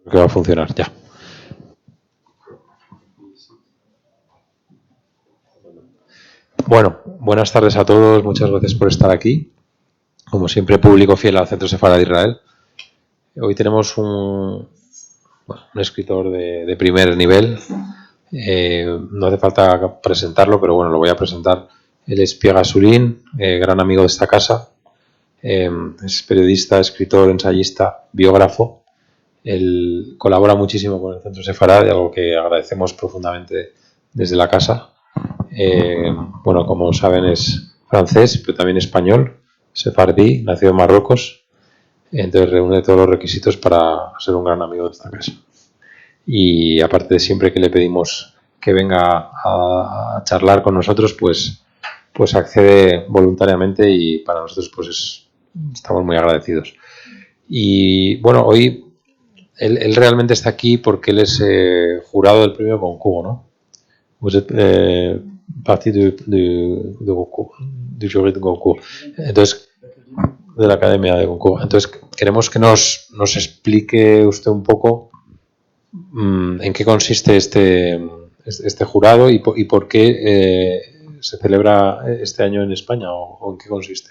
que va a funcionar ya. Bueno, buenas tardes a todos, muchas gracias por estar aquí. Como siempre, público fiel al Centro Sefarad de Israel. Hoy tenemos un escritor de primer nivel. No hace falta presentarlo, pero bueno, lo voy a presentar. Él es Piega Surín, gran amigo de esta casa. Es periodista, escritor, ensayista, biógrafo. Él colabora muchísimo con el Centro Sefarad, algo que agradecemos profundamente desde la casa. Bueno, como saben, es francés, pero también español, sefardí, nacido en Marruecos. Entonces reúne todos los requisitos para ser un gran amigo de esta casa. Y aparte de siempre que le pedimos que venga a charlar con nosotros, pues accede voluntariamente y para nosotros pues estamos muy agradecidos. Y bueno, hoy él realmente está aquí porque él es jurado del premio Goncourt, ¿no? Vous êtes partie de Goncourt, du jury de Goncourt. Entonces, de la Academia de Goncourt. Entonces, queremos que nos explique usted un poco en qué consiste este jurado y por qué se celebra este año en España o en qué consiste.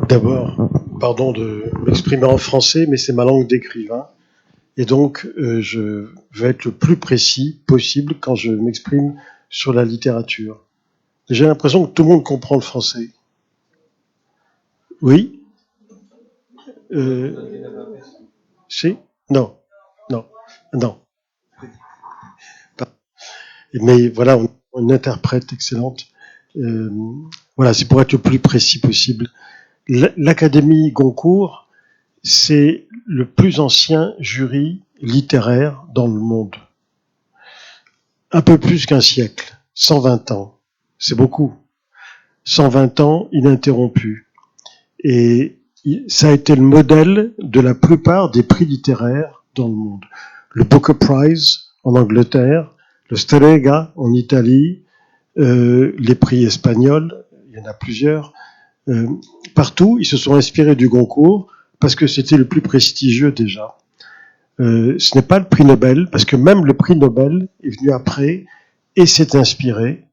D'abord, pardon de m'exprimer en français, mais c'est ma langue d'écrivain. Et donc, je vais être le plus précis possible quand je m'exprime sur la littérature. J'ai l'impression que tout le monde comprend le français. Oui Si Non. Non. Non. Mais voilà, on a une interprète excellente. Voilà, c'est pour être le plus précis possible. L'Académie Goncourt, c'est le plus ancien jury littéraire dans le monde. Un peu plus qu'un siècle, 120 ans. C'est beaucoup. 120 ans ininterrompus. Et ça a été le modèle de la plupart des prix littéraires dans le monde. Le Booker Prize en Angleterre, le Strega en Italie, les prix espagnols, il y en a plusieurs. Partout, ils se sont inspirés du Goncourt parce que c'était le plus prestigieux déjà. Ce n'est pas le prix Nobel, parce que même le prix Nobel est venu après et s'est inspiré.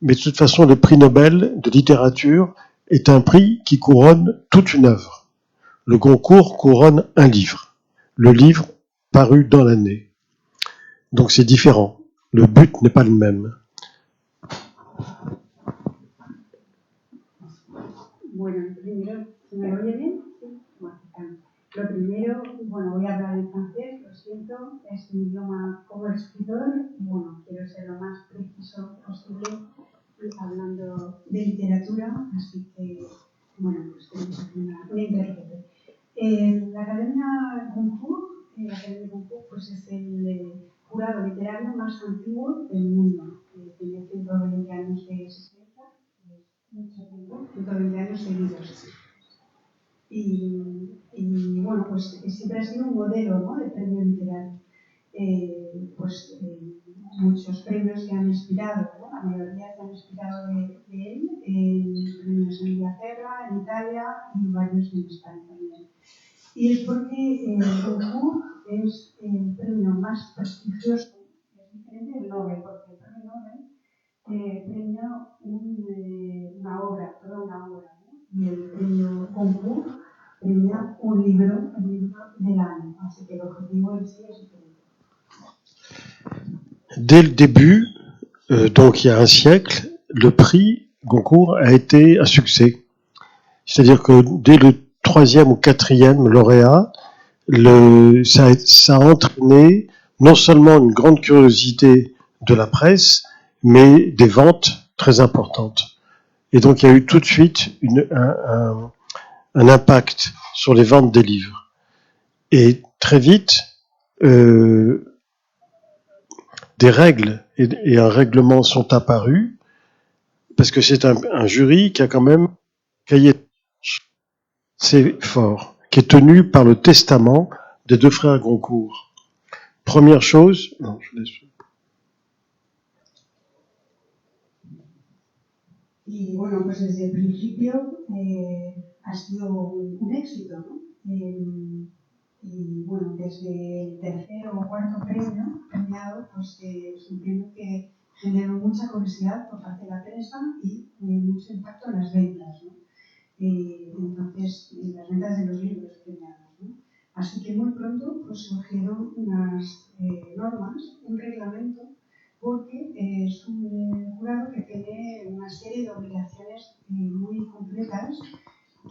Mais de toute façon, le prix Nobel de littérature est un prix qui couronne toute une œuvre. Le Goncourt couronne un livre. Le livre paru dans l'année. Donc c'est différent. Le but n'est pas le même. Bueno, primero, ¿se me oye bien? Sí. Bueno, lo primero, bueno, voy a hablar en francés, lo siento, es mi idioma como escritor y bueno, quiero ser lo más preciso posible hablando de literatura, así que, bueno, pues tenemos aquí una intérprete. La Academia Goncourt, pues es el jurado literario más antiguo del mundo, tiene 120 años de existencia, mucho tiempo, 120 años seguidos. Y bueno, pues siempre ha sido un modelo, ¿no?, de premio literario. Muchos premios se han inspirado, ¿no?, la mayoría se han inspirado de él, premios en Inglaterra, en Italia y varios en España también. Y es porque el Goncourt es el premio más prestigioso, es diferente del Nobel, porque el premio Nobel premia una obra, toda una obra, ¿no?, y el premio Goncourt premia un libro, el libro del año, así que el objetivo en sí es diferente. Dès le début, donc il y a un siècle, le prix Goncourt a été un succès. C'est-à-dire que dès le 3e ou 4e lauréat, ça a entraîné non seulement une grande curiosité de la presse, mais des ventes très importantes. Et donc il y a eu tout de suite un impact sur les ventes des livres. Et très vite, des règles et un règlement sont apparus, parce que c'est un jury qui a quand même cahier de charges, c'est fort, qui est tenu par le testament des deux frères Goncourt. Première chose, non, je laisse. Y bueno, pues desde el principio ha sido un éxito, ¿no? Y bueno, desde el tercer o cuarto premiado, pues es un premio que generó mucha curiosidad por parte de la prensa y mucho impacto en las ventas, ¿no? Entonces, en las ventas de los libros premiados, ¿no? Así que muy pronto pues, surgieron unas normas, un reglamento, porque es un jurado que tiene una serie de obligaciones muy concretas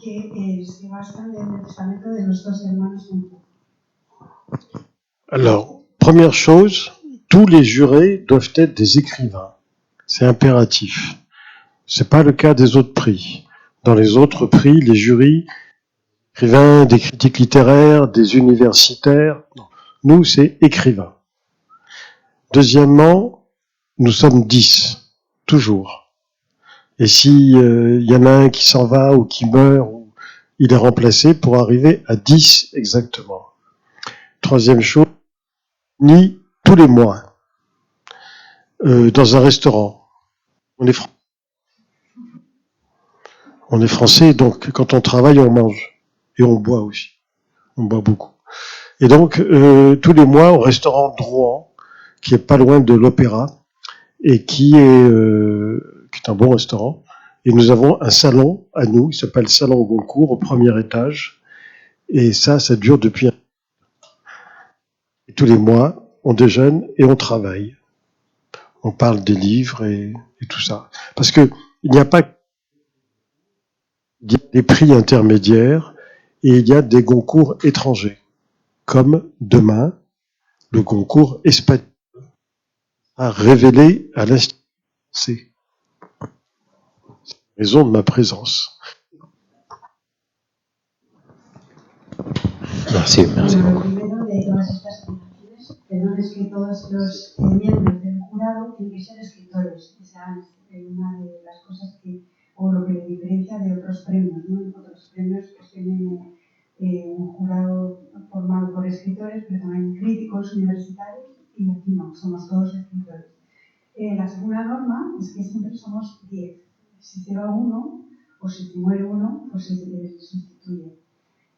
que se basan en el testamento de los dos hermanos Goncourt. Alors, première chose, tous les jurés doivent être des écrivains. C'est impératif. C'est pas le cas des autres prix. Dans les autres prix, les jurys, écrivains, des critiques littéraires, des universitaires. Non. Nous, c'est écrivains. Deuxièmement, nous sommes 10, toujours. Et si y en a un qui s'en va ou qui meurt, il est remplacé pour arriver à 10 exactement. Troisième chose, ni tous les mois dans un restaurant. On est français, donc quand on travaille, on mange et on boit aussi. On boit beaucoup. Et donc tous les mois au restaurant Drouan, qui est pas loin de l'Opéra et qui est un bon restaurant. Et nous avons un salon à nous, il s'appelle Salon Goncourt, au premier étage. Et ça dure depuis. Et tous les mois, on déjeune et on travaille. On parle des livres et tout ça. Parce que il n'y a pas des prix intermédiaires et il y a des Goncourt étrangers. Comme demain, le Goncourt espagnol a révélé à l'Institut français. C'est la raison de ma présence. Merci, merci Bueno, lo beaucoup. primero de todas estas premiaciones, perdón, es que todos los miembros del jurado tienen que ser escritores. Esa es una de las cosas o lo que le diferencia de otros premios, ¿no? En otros premios pues tienen un jurado formado por escritores, pero también críticos universitarios, y aquí no, somos todos escritores. La segunda norma es que siempre somos 10. Si se va uno, o si se muere uno, pues se sustituye.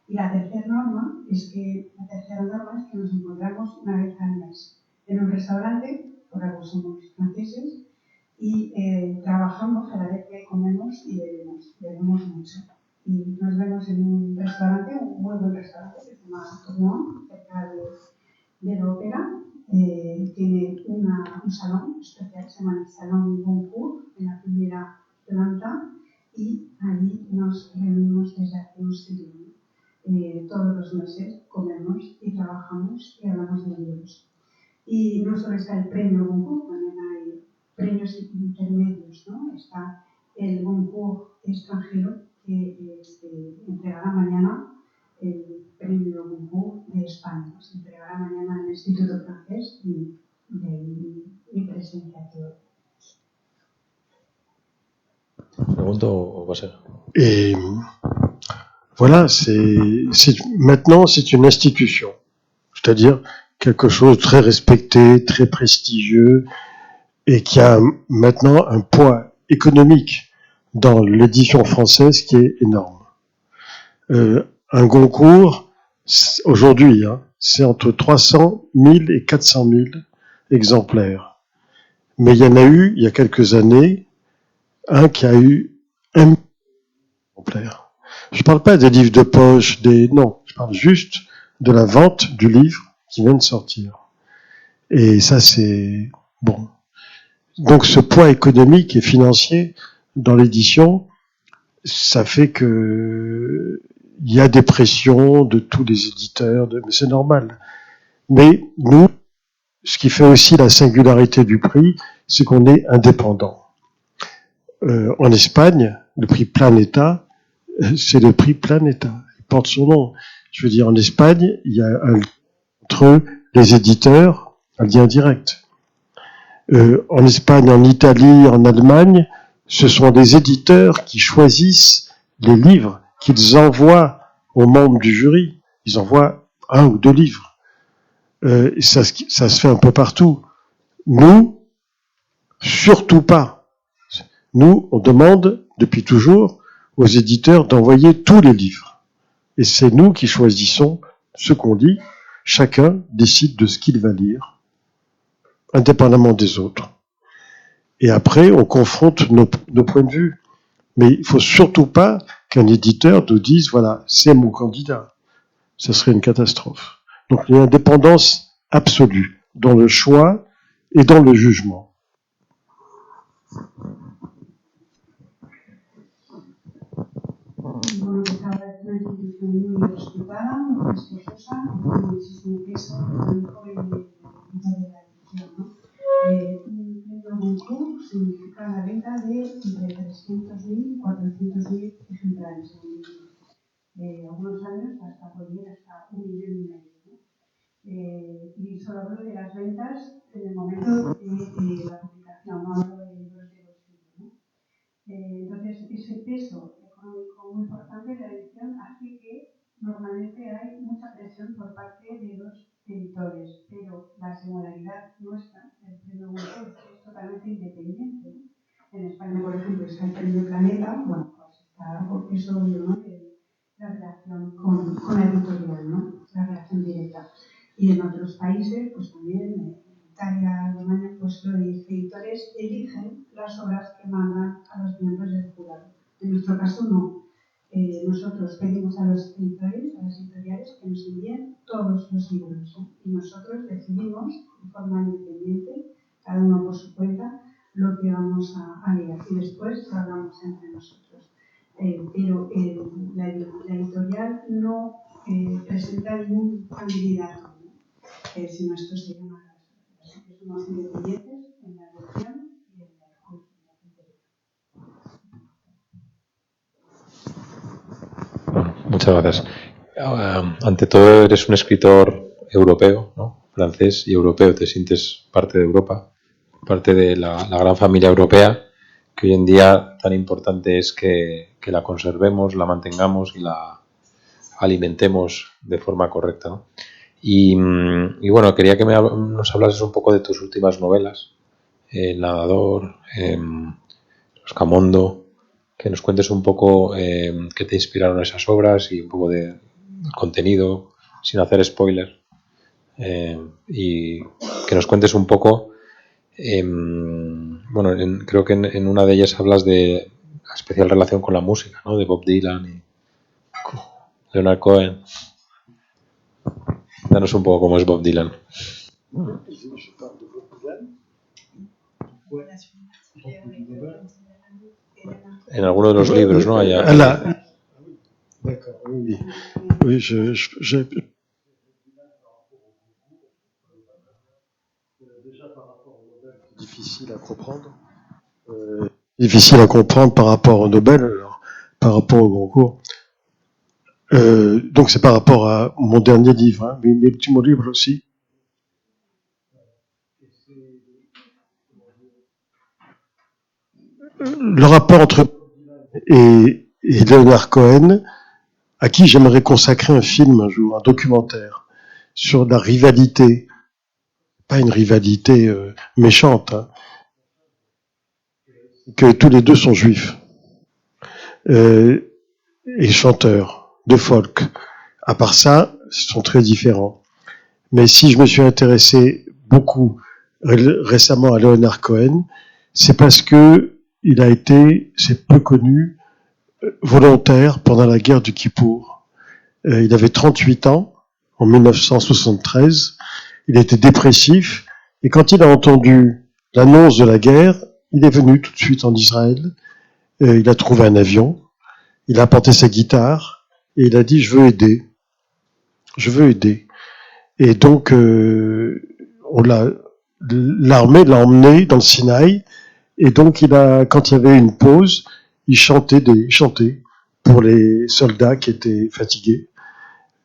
Y la tercera norma es que nos encontramos una vez al mes en un restaurante, por algo somos franceses, y trabajamos a la vez que comemos y bebemos mucho. Y nos vemos en un restaurante, un muy buen restaurante que se llama Tournon, cerca de la ópera. Tiene un salón especial, se llama el Salón Goncourt, en la primera planta, y allí nos reunimos desde hace un siglo. Todos los meses comemos y trabajamos y hablamos de libros. Y no solo está el premio Goncourt, también hay premios intermedios, ¿no? Está el Goncourt extranjero que se entregará mañana, el premio Goncourt de España. Se entregará mañana en el Instituto Francés y de ahí mi presencia aquí hoy. ¿Pregunto o va a ser? Et voilà, maintenant c'est une institution, c'est-à-dire quelque chose de très respecté, très prestigieux, et qui a maintenant un poids économique dans l'édition française qui est énorme. Un Goncourt, aujourd'hui, c'est entre 300 000 et 400 000 exemplaires. Mais il y en a eu, il y a quelques années, un qui a eu 1 million d'exemplaires. Je parle pas des livres de poche, non, je parle juste de la vente du livre qui vient de sortir. Et ça, c'est bon. Donc, ce poids économique et financier dans l'édition, ça fait que il y a des pressions de tous les éditeurs, mais c'est normal. Mais nous, ce qui fait aussi la singularité du prix, c'est qu'on est indépendant. En Espagne, le prix Planeta, c'est le prix Planeta. Il porte son nom. Je veux dire, en Espagne, il y a entre les éditeurs un lien direct. En Espagne, en Italie, en Allemagne, ce sont des éditeurs qui choisissent les livres qu'ils envoient aux membres du jury. Ils envoient 1 ou 2 livres. Ça se fait un peu partout. Nous, surtout pas. Nous, on demande depuis toujours aux éditeurs d'envoyer tous les livres. Et c'est nous qui choisissons ce qu'on lit, chacun décide de ce qu'il va lire, indépendamment des autres. Et après, on confronte nos points de vue. Mais il ne faut surtout pas qu'un éditeur nous dise, voilà, c'est mon candidat. Ce serait une catastrophe. Donc, il y a une indépendance absolue dans le choix et dans le jugement. Bueno, pues ahora es una institución muy respetada, muy respetuosa, con muchísimo peso económico y de la edición, ¿no? Un premio Goncourt significa la venta de entre 300.000 y 400.000 ejemplares en un año. Algunos años hasta puede ir hasta 1,5 millones, ¿no? Y solo hablo de las ventas en el momento de la publicación, no hablo de libros de bolsillo, ¿no? Entonces, ese peso económico muy importante de la edición hace que normalmente hay mucha presión por parte de los editores, pero la singularidad nuestra, el premio Goncourt, es totalmente independiente, ¿no? En España, por ejemplo, está el premio Planeta, bueno, pues está, es obvio, ¿no? La relación con la editorial, ¿no? La relación directa. Y en otros países, pues también, en Italia, Alemania, pues los editores eligen las obras que mandan a los miembros del jurado. En nuestro caso, no. Nosotros pedimos a los editores, a las editoriales, que nos envíen todos los libros, ¿no? Y nosotros decidimos, de forma independiente, cada uno por su cuenta, lo que vamos a leer. Y después hablamos entre nosotros. Pero la editorial no presenta ningún candidato, ¿no? Sino esto se llama así que somos independientes en la elección y en el juicio. Bueno, muchas gracias. Ante todo, eres un escritor europeo, ¿no? Francés y europeo, te sientes parte de Europa, parte de la gran familia europea, que hoy en día tan importante es que la conservemos, la mantengamos y la alimentemos de forma correcta, ¿no? Y bueno, quería que nos hablases un poco de tus últimas novelas, El nadador, Escamondo, que nos cuentes un poco qué te inspiraron esas obras y un poco del contenido, sin hacer spoiler, y que nos cuentes un poco, bueno, creo que en una de ellas hablas de la especial relación con la música, ¿no? De Bob Dylan y Leonard Cohen. Danos un poco cómo es Bob Dylan. En alguno de los libros, ¿no? D'accord, oui. Oui, déjà par rapport au Nobel, c'est difficile à comprendre. Difficile à comprendre par rapport au Nobel, alors, par rapport au Goncourt. Donc c'est par rapport à mon dernier livre, hein, mais mes petits mots livres aussi. Le rapport entre et Leonard Cohen, à qui j'aimerais consacrer un film un jour, un documentaire, sur la rivalité, pas une rivalité méchante, hein, que tous les deux sont juifs et chanteurs de folk. À part ça, ils sont très différents. Mais si je me suis intéressé beaucoup récemment à Leonard Cohen, c'est parce que il a été, c'est peu connu, volontaire pendant la guerre du Kippour. Il avait 38 ans, en 1973. Il était dépressif. Et quand il a entendu l'annonce de la guerre, il est venu tout de suite en Israël. Il a trouvé un avion. Il a apporté sa guitare. Et il a dit, je veux aider. Je veux aider. Et donc, l'armée l'a emmené dans le Sinaï. Et donc, quand il y avait une pause, il chantait pour les soldats qui étaient fatigués.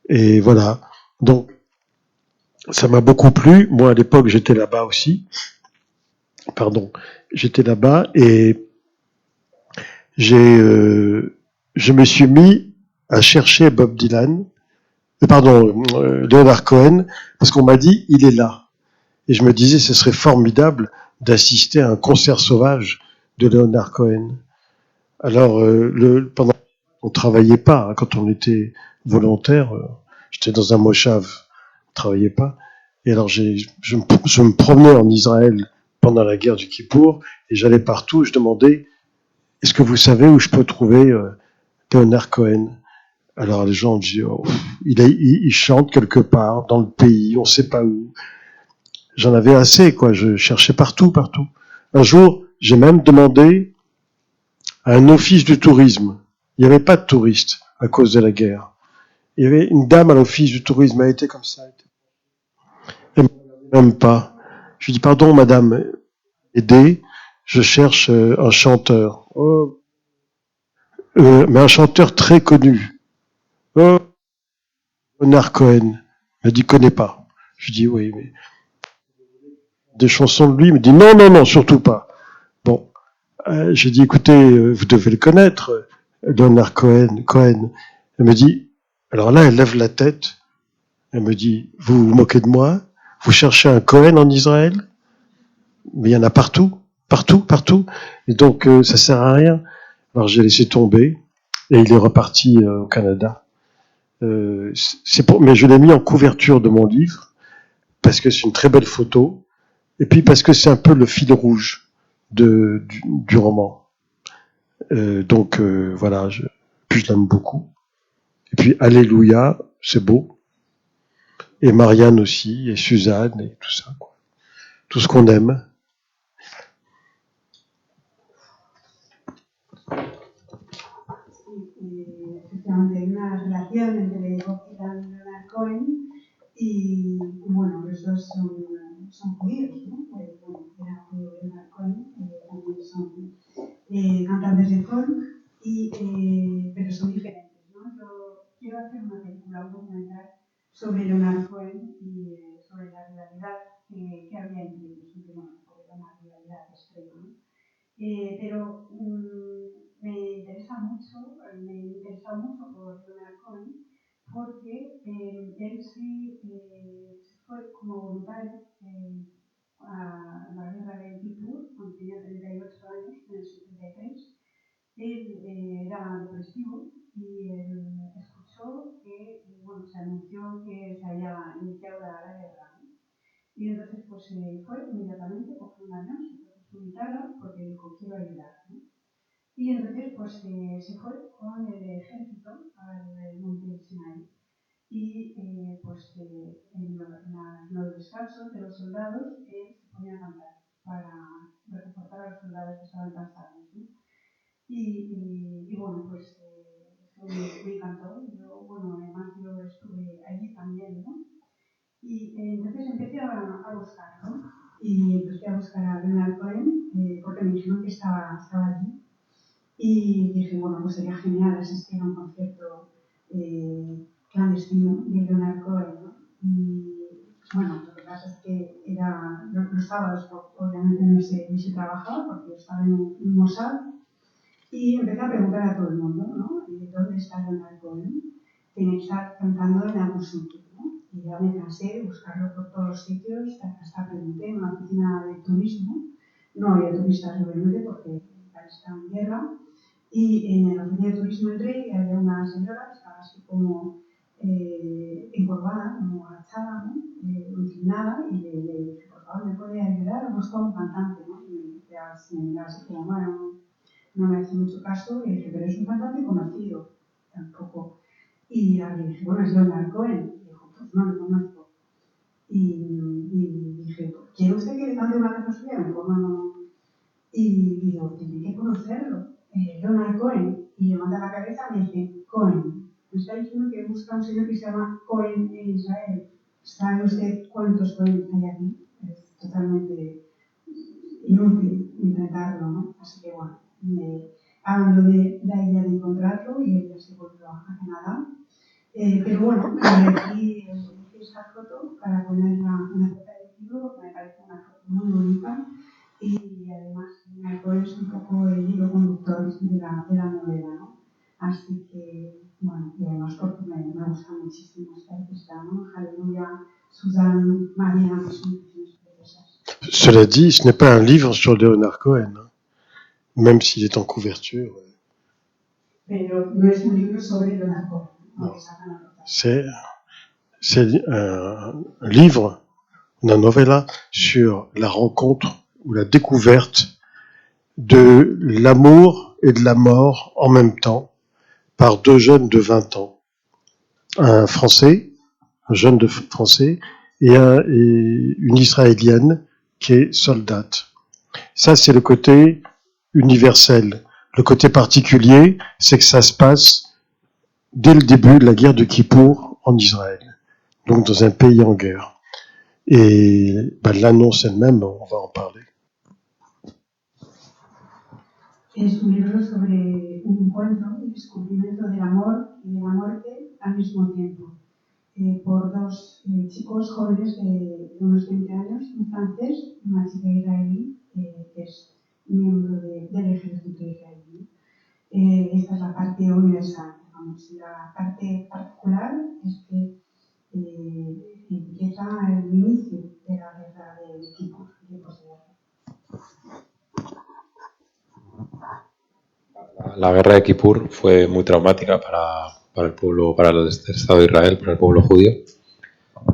Et voilà. Donc, ça m'a beaucoup plu. Moi, à l'époque, j'étais là-bas aussi. J'étais là-bas et je me suis mis à chercher Bob Dylan, Leonard Cohen, parce qu'on m'a dit, il est là. Et je me disais, ce serait formidable d'assister à un concert sauvage de Leonard Cohen. Alors, on travaillait pas, hein, quand on était volontaire, j'étais dans un moshav, je ne travaillais pas. Et alors je me promenais en Israël pendant la guerre du Kippour et j'allais partout. Je demandais, est-ce que vous savez où je peux trouver Leonard Cohen? Alors les gens disent, oh, il chante quelque part dans le pays, on ne sait pas où. J'en avais assez, quoi. Je cherchais partout. Un jour, j'ai même demandé à un office du tourisme. Il n'y avait pas de touristes à cause de la guerre. Il y avait une dame à l'office du tourisme, elle était comme ça. Elle même pas. Je lui dis, pardon, madame, aidez, je cherche un chanteur. Oh, mais un chanteur très connu. Oh, Leonard Cohen. Elle dit, connais pas. Je dis, oui, mais des chansons de lui. Il me dit, non, surtout pas. Bon, j'ai dit, écoutez, vous devez le connaître, Leonard Cohen. Elle me dit, alors là, elle lève la tête. Elle me dit, vous vous moquez de moi? Vous cherchez un Cohen en Israël? Mais il y en a partout. Et donc, ça sert à rien. Alors, j'ai laissé tomber. Et il est reparti au Canada. Mais je l'ai mis en couverture de mon livre, parce que c'est une très belle photo. Et puis parce que c'est un peu le fil rouge du roman. Donc, voilà. Puis je l'aime beaucoup. Et puis, Alléluia, c'est beau. Et Marianne aussi, et Suzanne, et tout ça, quoi. Tout ce qu'on aime. Efectivamente hay una relación entre Bob Dylan y Leonard Cohen y bueno, los dos son judíos, ¿no? Bueno, era judío Leonard Cohen, también son cantantes de folk, pero son diferentes, ¿no? Yo quiero hacer una película, un documental sobre Leonard Cohen y sobre la rivalidad que había entre ellos, bueno, era una rivalidad extrema, ¿no? Pero me interesa mucho por Leonard Cohen porque él se fue como voluntario a la guerra de Kipur cuando tenía 38 años, en el 73. Él era depresivo y escuchó que, bueno, se anunció que se había iniciado la guerra, ¿no? Y entonces pues fue inmediatamente, cogió un avión, se fue con su guitarra porque dijo, quiero ayudar, ¿no? Y entonces pues se fue con el ejército al monte Sinai. Y pues en los descansos de los soldados se ponía a cantar para reconfortar a los soldados que estaban cansados, ¿no? Y bueno, pues eso me encantó. Yo, bueno, además yo estuve allí también, ¿no? Y entonces empecé a buscarlo. Y empecé a buscar a Leonard Cohen porque me dijeron que estaba allí. Y dije, bueno, pues sería genial asistir a un concierto clandestino de Leonard Cohen, ¿no? Y bueno, lo que pasa es que era los sábados, obviamente no se trabajaba porque yo estaba en un Mossad. Y empecé a preguntar a todo el mundo, ¿no? ¿Dónde está Leonard Cohen? Tiene que estar cantando en algún sitio, ¿no? Y ya me cansé de buscarlo por todos los sitios, hasta pregunté en una oficina de turismo. No había turistas, obviamente, porque el país estaba en guerra. Y en la oficina de turismo entré y había una señora que estaba así como encorvada, como agachada, ¿no? Inclinada, y le dije, por favor, ¿me puede ayudar? Busco a un cantante, ¿no? Y me miraba así como, bueno, no me hace mucho caso, y dije, pero es un cantante conocido, tampoco. Y le dije, bueno, es Leonard Cohen. Y dijo, pues no lo conozco. Y dije, ¿quiere usted que le cante una canción suya? Me dijo, no. Y digo, tiene que conocerlo, Leonard Cohen. Y levanta la cabeza y me dice, Cohen. Me está diciendo que busca un señor que se llama Cohen en Israel. ¿Sabe usted cuántos Cohen hay aquí? Es totalmente inútil intentarlo, ¿no? Así que bueno, me hablo de la idea de encontrarlo y él ya se volvió a Canadá. Pero bueno, aquí esta foto para ponerla en la foto del libro, me parece una foto muy bonita y además es un poco el hilo conductor de la novela, ¿no? Así que, bueno, y además porque me gusta muchísimo esta artista, ¿no? Aleluya, Suzanne, María, son canciones preciosas. Cela dit, ce n'est pas un livre sur Leonard Cohen, hein, même s'il est en couverture. Pero no es un libro sobre Leonard Cohen, No. C'est c'est un livre, una novella, sur la rencontre ou la découverte de l'amour et de la mort en même temps par deux jeunes de 20 ans. Un Français, un jeune de Français, et une Israélienne qui est soldate. Ça, c'est le côté universel. Le côté particulier, c'est que ça se passe dès le début de la guerre de Kippour en Israël, donc dans un pays en guerre. Et l'annonce elle-même, on va en parler. Es un libro sobre un encuentro, el descubrimiento del amor y de la muerte al mismo tiempo, por dos chicos jóvenes de unos 20 años, un francés y una chica israelí, que es miembro del ejército israelí. Esta es la parte universal, digamos. La parte particular es que empieza el inicio de la guerra de Kippur, de posguerra. La guerra de Kippur fue muy traumática para el pueblo, para el Estado de Israel, para el pueblo judío.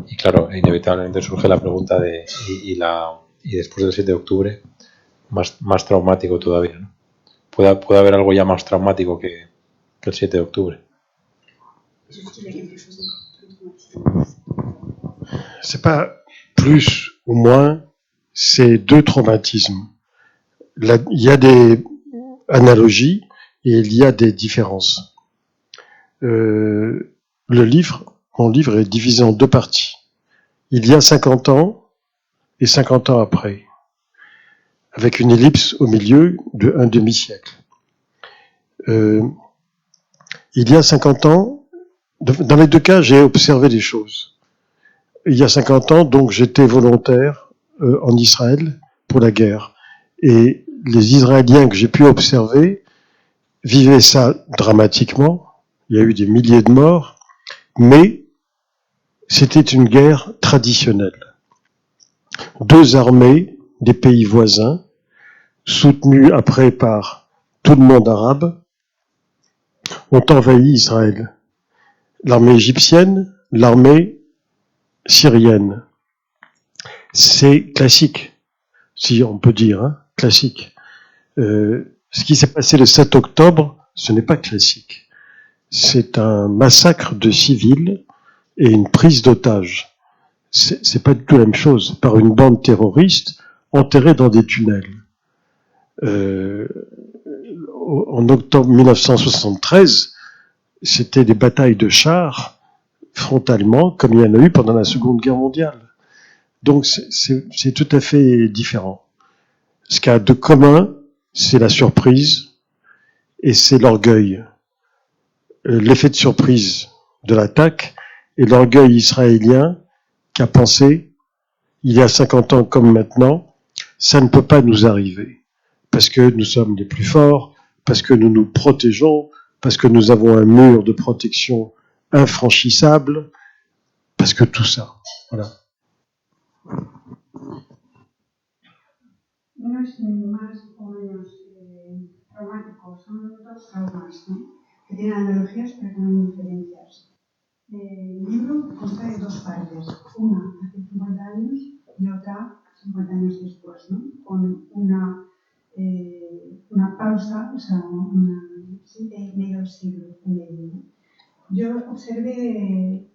Y claro, inevitablemente surge la pregunta de, y después del 7 de octubre, más traumático todavía, ¿no? ¿Puede haber algo ya más traumático que el 7 de octubre? C'est pas plus ou moins, c'est deux traumatismes. Là, il y a des analogies et il y a des différences. Mon livre est divisé en deux parties. Il y a 50 ans et 50 ans après, avec une ellipse au milieu de un demi-siècle. Il y a 50 ans, dans les deux cas, j'ai observé des choses. Il y a 50 ans, donc, j'étais volontaire en Israël pour la guerre. Et les Israéliens que j'ai pu observer vivaient ça dramatiquement. Il y a eu des milliers de morts, mais c'était une guerre traditionnelle. Deux armées des pays voisins, soutenues après par tout le monde arabe, ont envahi Israël. L'armée égyptienne, l'armée syrienne. C'est classique, si on peut dire, hein, classique. Ce qui s'est passé le 7 octobre, ce n'est pas classique. C'est un massacre de civils et une prise d'otages. C'est pas du tout la même chose, par une bande terroriste enterrée dans des tunnels. En octobre 1973, c'était des batailles de chars frontalement, comme il y en a eu pendant la Seconde Guerre mondiale. Donc c'est tout à fait différent. Ce qu'il y a de commun, c'est la surprise et c'est l'orgueil. L'effet de surprise de l'attaque et l'orgueil israélien qui a pensé, il y a 50 ans comme maintenant, ça ne peut pas nous arriver. Parce que nous sommes les plus forts, parce que nous nous protégeons, parce que nous avons un mur de protection infranchissable, parce que tout ça. Voilà. No es más o menos traumático, son dos traumas, ¿no? Que tienen analogías pero también diferencias. El libro consta de dos partes, una hace 50 años y otra 50 años después, ¿no? Con una pausa, o sea, medio siglo y medio. Yo observé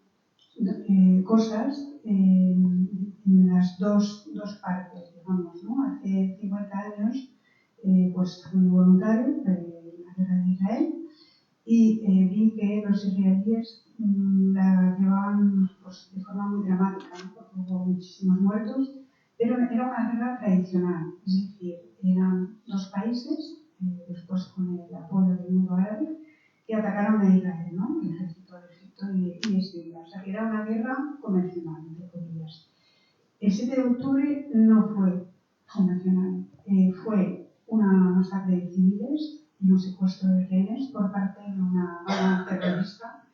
cosas en las dos partes, digamos, ¿no? Hace 50 años, pues fui voluntario en la guerra de Israel y vi que los israelíes la llevaban pues, de forma muy dramática, ¿no? Porque hubo muchísimos muertos, pero era una guerra tradicional, es decir, eran dos países, después con el apoyo del mundo árabe, que atacaron a Israel, ¿no? El ejército de Egipto y Siria. O sea, que era una guerra convencional, entre comillas. El 7 de octubre no fue convencional, fue una masacre de civiles y un secuestro de rehenes por parte de una banda terrorista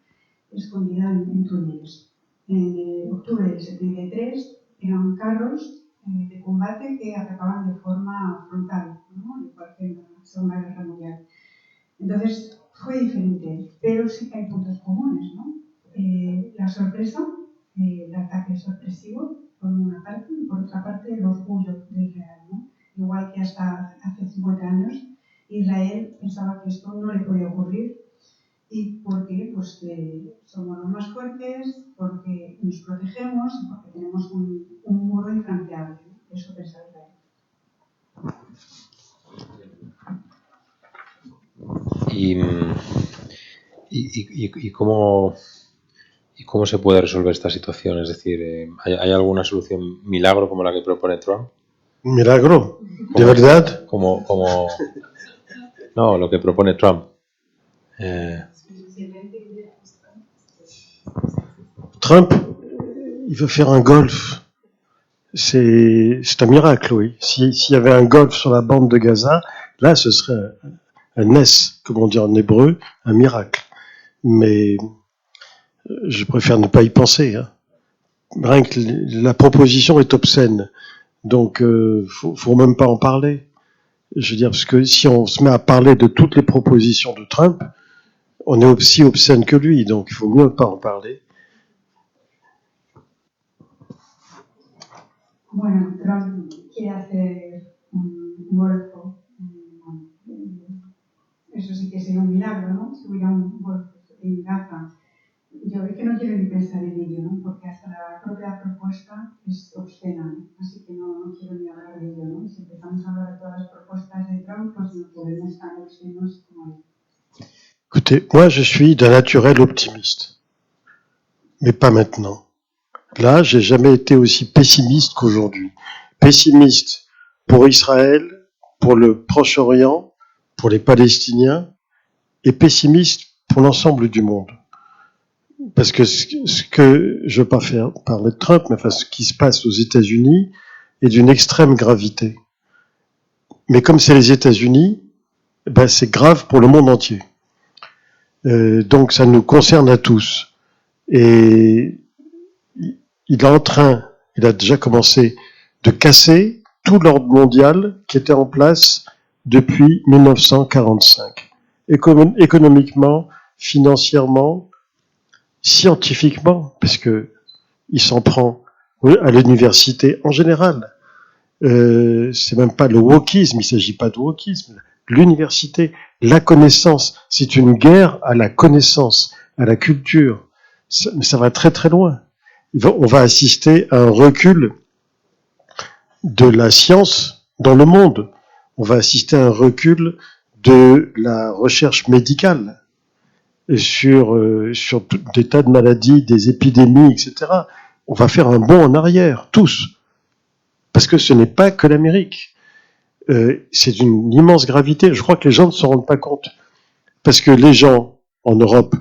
escondida en túneles. En octubre del 73 eran carros de combate que atacaban de forma frontal, ¿no? Igual que en la Segunda Guerra Mundial. Entonces fue diferente, pero sí que hay puntos comunes, ¿no? La sorpresa, el ataque sorpresivo, por una parte, y por otra parte el orgullo de Israel, ¿no? Igual que hasta hace 50 años Israel pensaba que esto no le podía ocurrir. ¿Y por qué? Pues que somos los más fuertes, porque nos protegemos y porque tenemos un muro infranqueable, ¿no? Eso pensaba Israel. ¿Y cómo se puede resolver esta situación? Es decir, ¿hay alguna solución milagro como la que propone Trump? Milagro, ¿de verdad? No, lo que propone Trump. Trump, il veut faire un golfe. C'est un miracle, oui. S'il y avait un golfe sur la bande de Gaza, là, ce serait un nes, comme on dit en hébreu, un miracle. Mais je préfère ne pas y penser. Hein. Rien que la proposition est obscène. Donc, faut même pas en parler. Je veux dire, parce que si on se met à parler de toutes les propositions de Trump, on est aussi obscène que lui. Donc, il faut mieux pas en parler. Bueno, Trump quiere hacer un golfo. Eso sí que sería un milagro, ¿no? Si hubiera un golfo en Gaza. Yo es que no quiero ni pensar en ello, ¿no? Porque hasta la propia propuesta es obscena, ¿no? Así que no quiero ni hablar de ello, ¿no? Si empezamos a hablar de todas las propuestas de Trump, pues no podemos estar obscenos como él. Écoutez, moi, je suis d'un naturel optimiste. Mais pas maintenant. Là, j'ai jamais été aussi pessimiste qu'aujourd'hui. Pessimiste pour Israël, pour le Proche-Orient, pour les Palestiniens, et pessimiste pour l'ensemble du monde. Parce que ce que je veux pas faire parler de Trump, mais enfin ce qui se passe aux États-Unis est d'une extrême gravité. Mais comme c'est les États-Unis, ben c'est grave pour le monde entier. Donc ça nous concerne à tous. Et il a déjà commencé de casser tout l'ordre mondial qui était en place depuis 1945. Économiquement, financièrement, scientifiquement, parce que il s'en prend à l'université en général. C'est même pas le wokisme, il s'agit pas de wokisme. L'université, la connaissance, c'est une guerre à la connaissance, à la culture. Mais ça va très très loin. On va assister à un recul de la science dans le monde. On va assister à un recul de la recherche médicale sur des tas de maladies, des épidémies, etc. On va faire un bond en arrière, tous. Parce que ce n'est pas que l'Amérique. C'est d'une immense gravité. Je crois que les gens ne se rendent pas compte. Parce que les gens en Europe,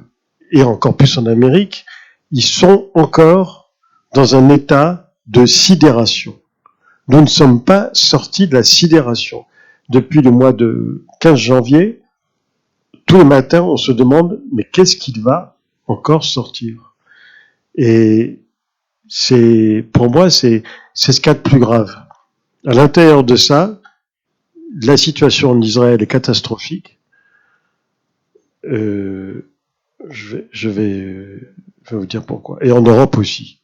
et encore plus en Amérique, ils sont encore dans un état de sidération. Nous ne sommes pas sortis de la sidération. Depuis le mois de 15 janvier, tous les matins, on se demande, mais qu'est-ce qu'il va encore sortir? Et pour moi, c'est ce qu'il y a de plus grave. À l'intérieur de ça, la situation en Israël est catastrophique. Je vais vous dire pourquoi. Et en Europe aussi.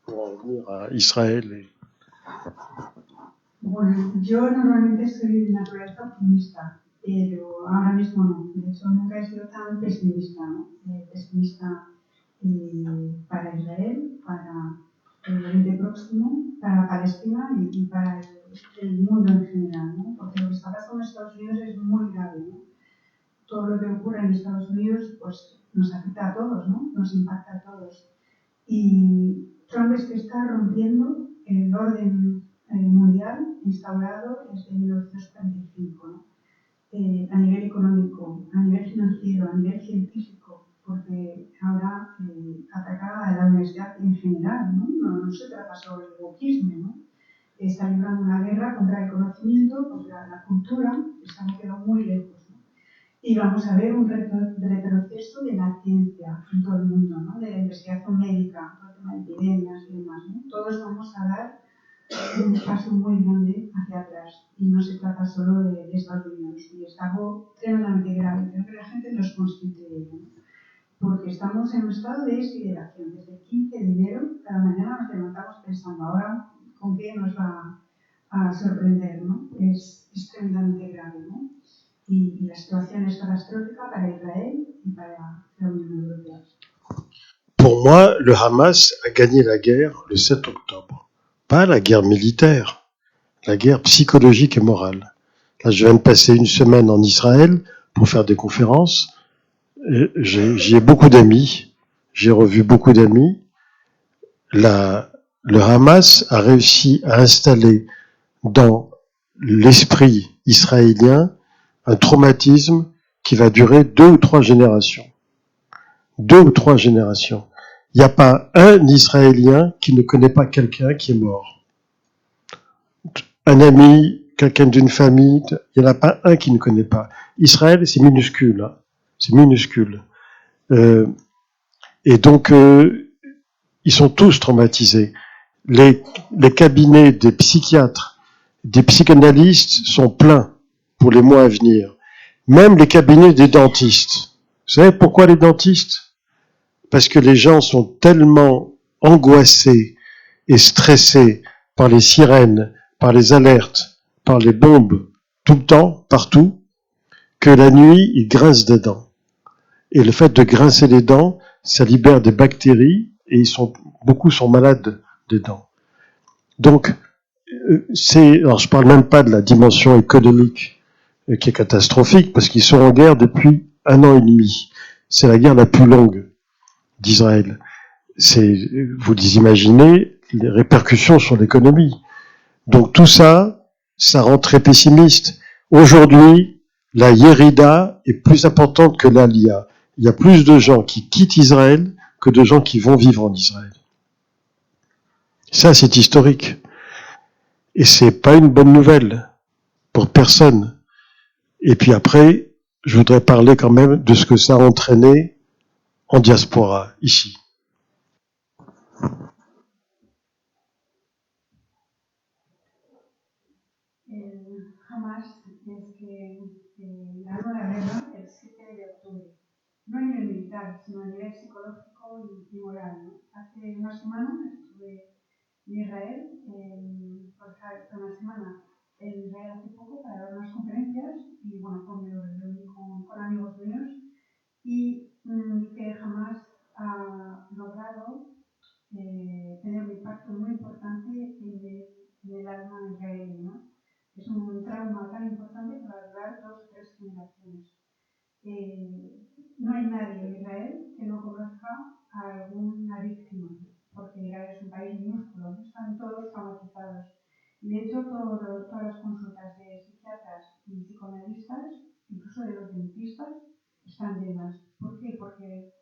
Pour en venir à Israël. Bueno, yo normalmente soy de naturaleza optimista, pero ahora mismo no. De hecho, nunca he sido tan pesimista, ¿no? Pesimista para Israel, para el Oriente Próximo, para Palestina y para el mundo en general, ¿no? Porque lo que está pasando en Estados Unidos es muy grave, ¿no? Todo lo que ocurre en Estados Unidos pues nos afecta a todos, ¿no? Nos impacta a todos. Y Trump es que está rompiendo el orden mundial instaurado desde 1945, ¿no? A nivel económico, a nivel financiero, a nivel científico, porque ahora ataca a la universidad en general, ¿no? No se trata solo del wokismo, ¿no? Está librando una guerra contra el conocimiento, contra la cultura, que se han quedado muy lejos, ¿no? Y vamos a ver un retroceso de la ciencia en todo el mundo, ¿no? De la investigación médica, el tema de epidemias y demás, ¿no? Todos vamos a dar un paso muy grande hacia atrás. Y no se trata solo de Estados Unidos. Y es algo tremendamente grave. Creo que la gente no es consciente de ello, ¿no? porque estamos en un estado de deshidratación. Desde el 15 de enero, cada mañana nos levantamos pensando, ahora, ¿con qué nos va a sorprender? ¿No? Es tremendamente grave, ¿no? Y la situación es catastrófica para Israel y para la Unión Europea. Pour moi, le Hamas a gagné la guerre le 7 octobre. Pas la guerre militaire, la guerre psychologique et morale. Là, je viens de passer une semaine en Israël pour faire des conférences. J'y ai beaucoup d'amis. J'ai revu beaucoup d'amis. Le Hamas a réussi à installer dans l'esprit israélien un traumatisme qui va durer 2 ou 3 générations. 2 ou 3 générations. Il n'y a pas un Israélien qui ne connaît pas quelqu'un qui est mort. Un ami, quelqu'un d'une famille, il n'y en a pas un qui ne connaît pas. Israël, c'est minuscule. Hein. C'est minuscule. Et donc, ils sont tous traumatisés. Les cabinets des psychiatres, des psychanalystes sont pleins pour les mois à venir. Même les cabinets des dentistes. Vous savez pourquoi les dentistes ? Parce que les gens sont tellement angoissés et stressés par les sirènes, par les alertes, par les bombes, tout le temps, partout, que la nuit, ils grincent des dents. Et le fait de grincer les dents, ça libère des bactéries et beaucoup sont malades des dents. Donc, alors je parle même pas de la dimension économique qui est catastrophique parce qu'ils sont en guerre depuis 1 an et demi. C'est la guerre la plus longue d'Israël. Vous imaginez les répercussions sur l'économie. Donc tout ça, ça rend très pessimiste. Aujourd'hui, la Yérida est plus importante que l'Alia. Il y a plus de gens qui quittent Israël que de gens qui vont vivre en Israël. Ça, c'est historique. Et c'est pas une bonne nouvelle pour personne. Et puis après, je voudrais parler quand même de ce que ça a entraîné en diaspora, ici. Jamás es que ganó la guerra el 7 de octubre, no a nivel militar, sino a nivel psicológico y moral. ¿No? Hace una semana estuve en Israel, fue una semana en Israel hace poco para dar unas conferencias y bueno, me reuní con amigos míos y que jamás ha logrado tener un impacto muy importante en el alma israelí, ¿no? Es un trauma tan importante que va a durar 2 o 3 generaciones. No hay nadie en Israel que no conozca a alguna víctima, porque Israel es un país minúsculo, están todos traumatizados. Y de hecho, todas las consultas de psiquiatras y psicoanalistas, incluso de los dentistas, están llenas. ¿Por qué? Porque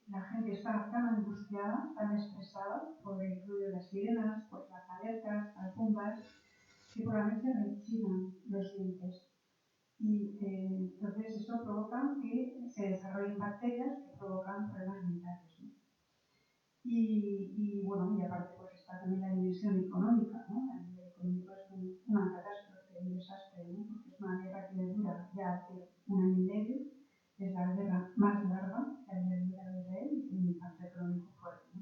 la gente está tan angustiada, tan estresada por el ruido de las sirenas, por las alertas, las bombas, que por la noche rechinan los dientes. Y entonces eso provoca que se desarrollen bacterias que provocan problemas mentales. ¿No? Y bueno, y aparte pues está también la dimensión económica, ¿no? A nivel económico es una catástrofe, un desastre, ¿no? Porque es una guerra que dura ya hace 1 año y medio, es la guerra más larga que había en Israel y tiene un impacto económico fuerte, ¿no?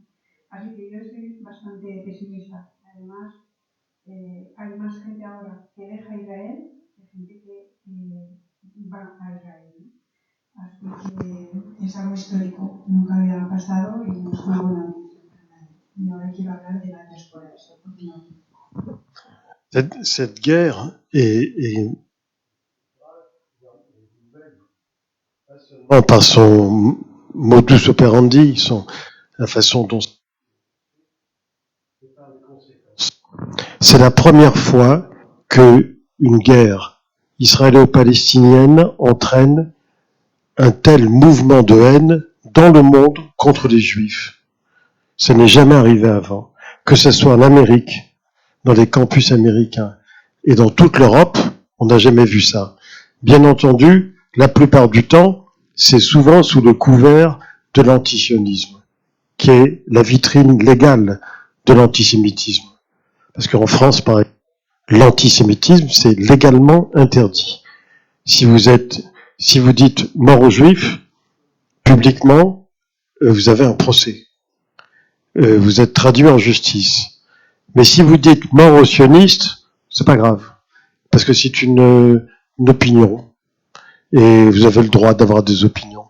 Así que yo soy bastante pesimista. Además, hay más gente ahora que deja Israel que gente que va a Israel, ¿no? Así que es algo histórico, nunca había pasado y es una buena noticia. Y ahora quiero hablar de la diáspora. Cette guerre est pas seulement par son modus operandi, la façon dont c'est la première fois que une guerre israélo-palestinienne entraîne un tel mouvement de haine dans le monde contre les Juifs. Ça n'est jamais arrivé avant. Que ce soit en Amérique, dans les campus américains et dans toute l'Europe, on n'a jamais vu ça. Bien entendu, la plupart du temps, c'est souvent sous le couvert de l'antisionisme, qui est la vitrine légale de l'antisémitisme. Parce qu'en France, par exemple, l'antisémitisme, c'est légalement interdit. Si vous dites mort aux Juifs, publiquement, vous avez un procès. Vous êtes traduit en justice. Mais si vous dites mort aux sionistes, c'est pas grave. Parce que c'est une opinion. Et vous avez le droit d'avoir des opinions.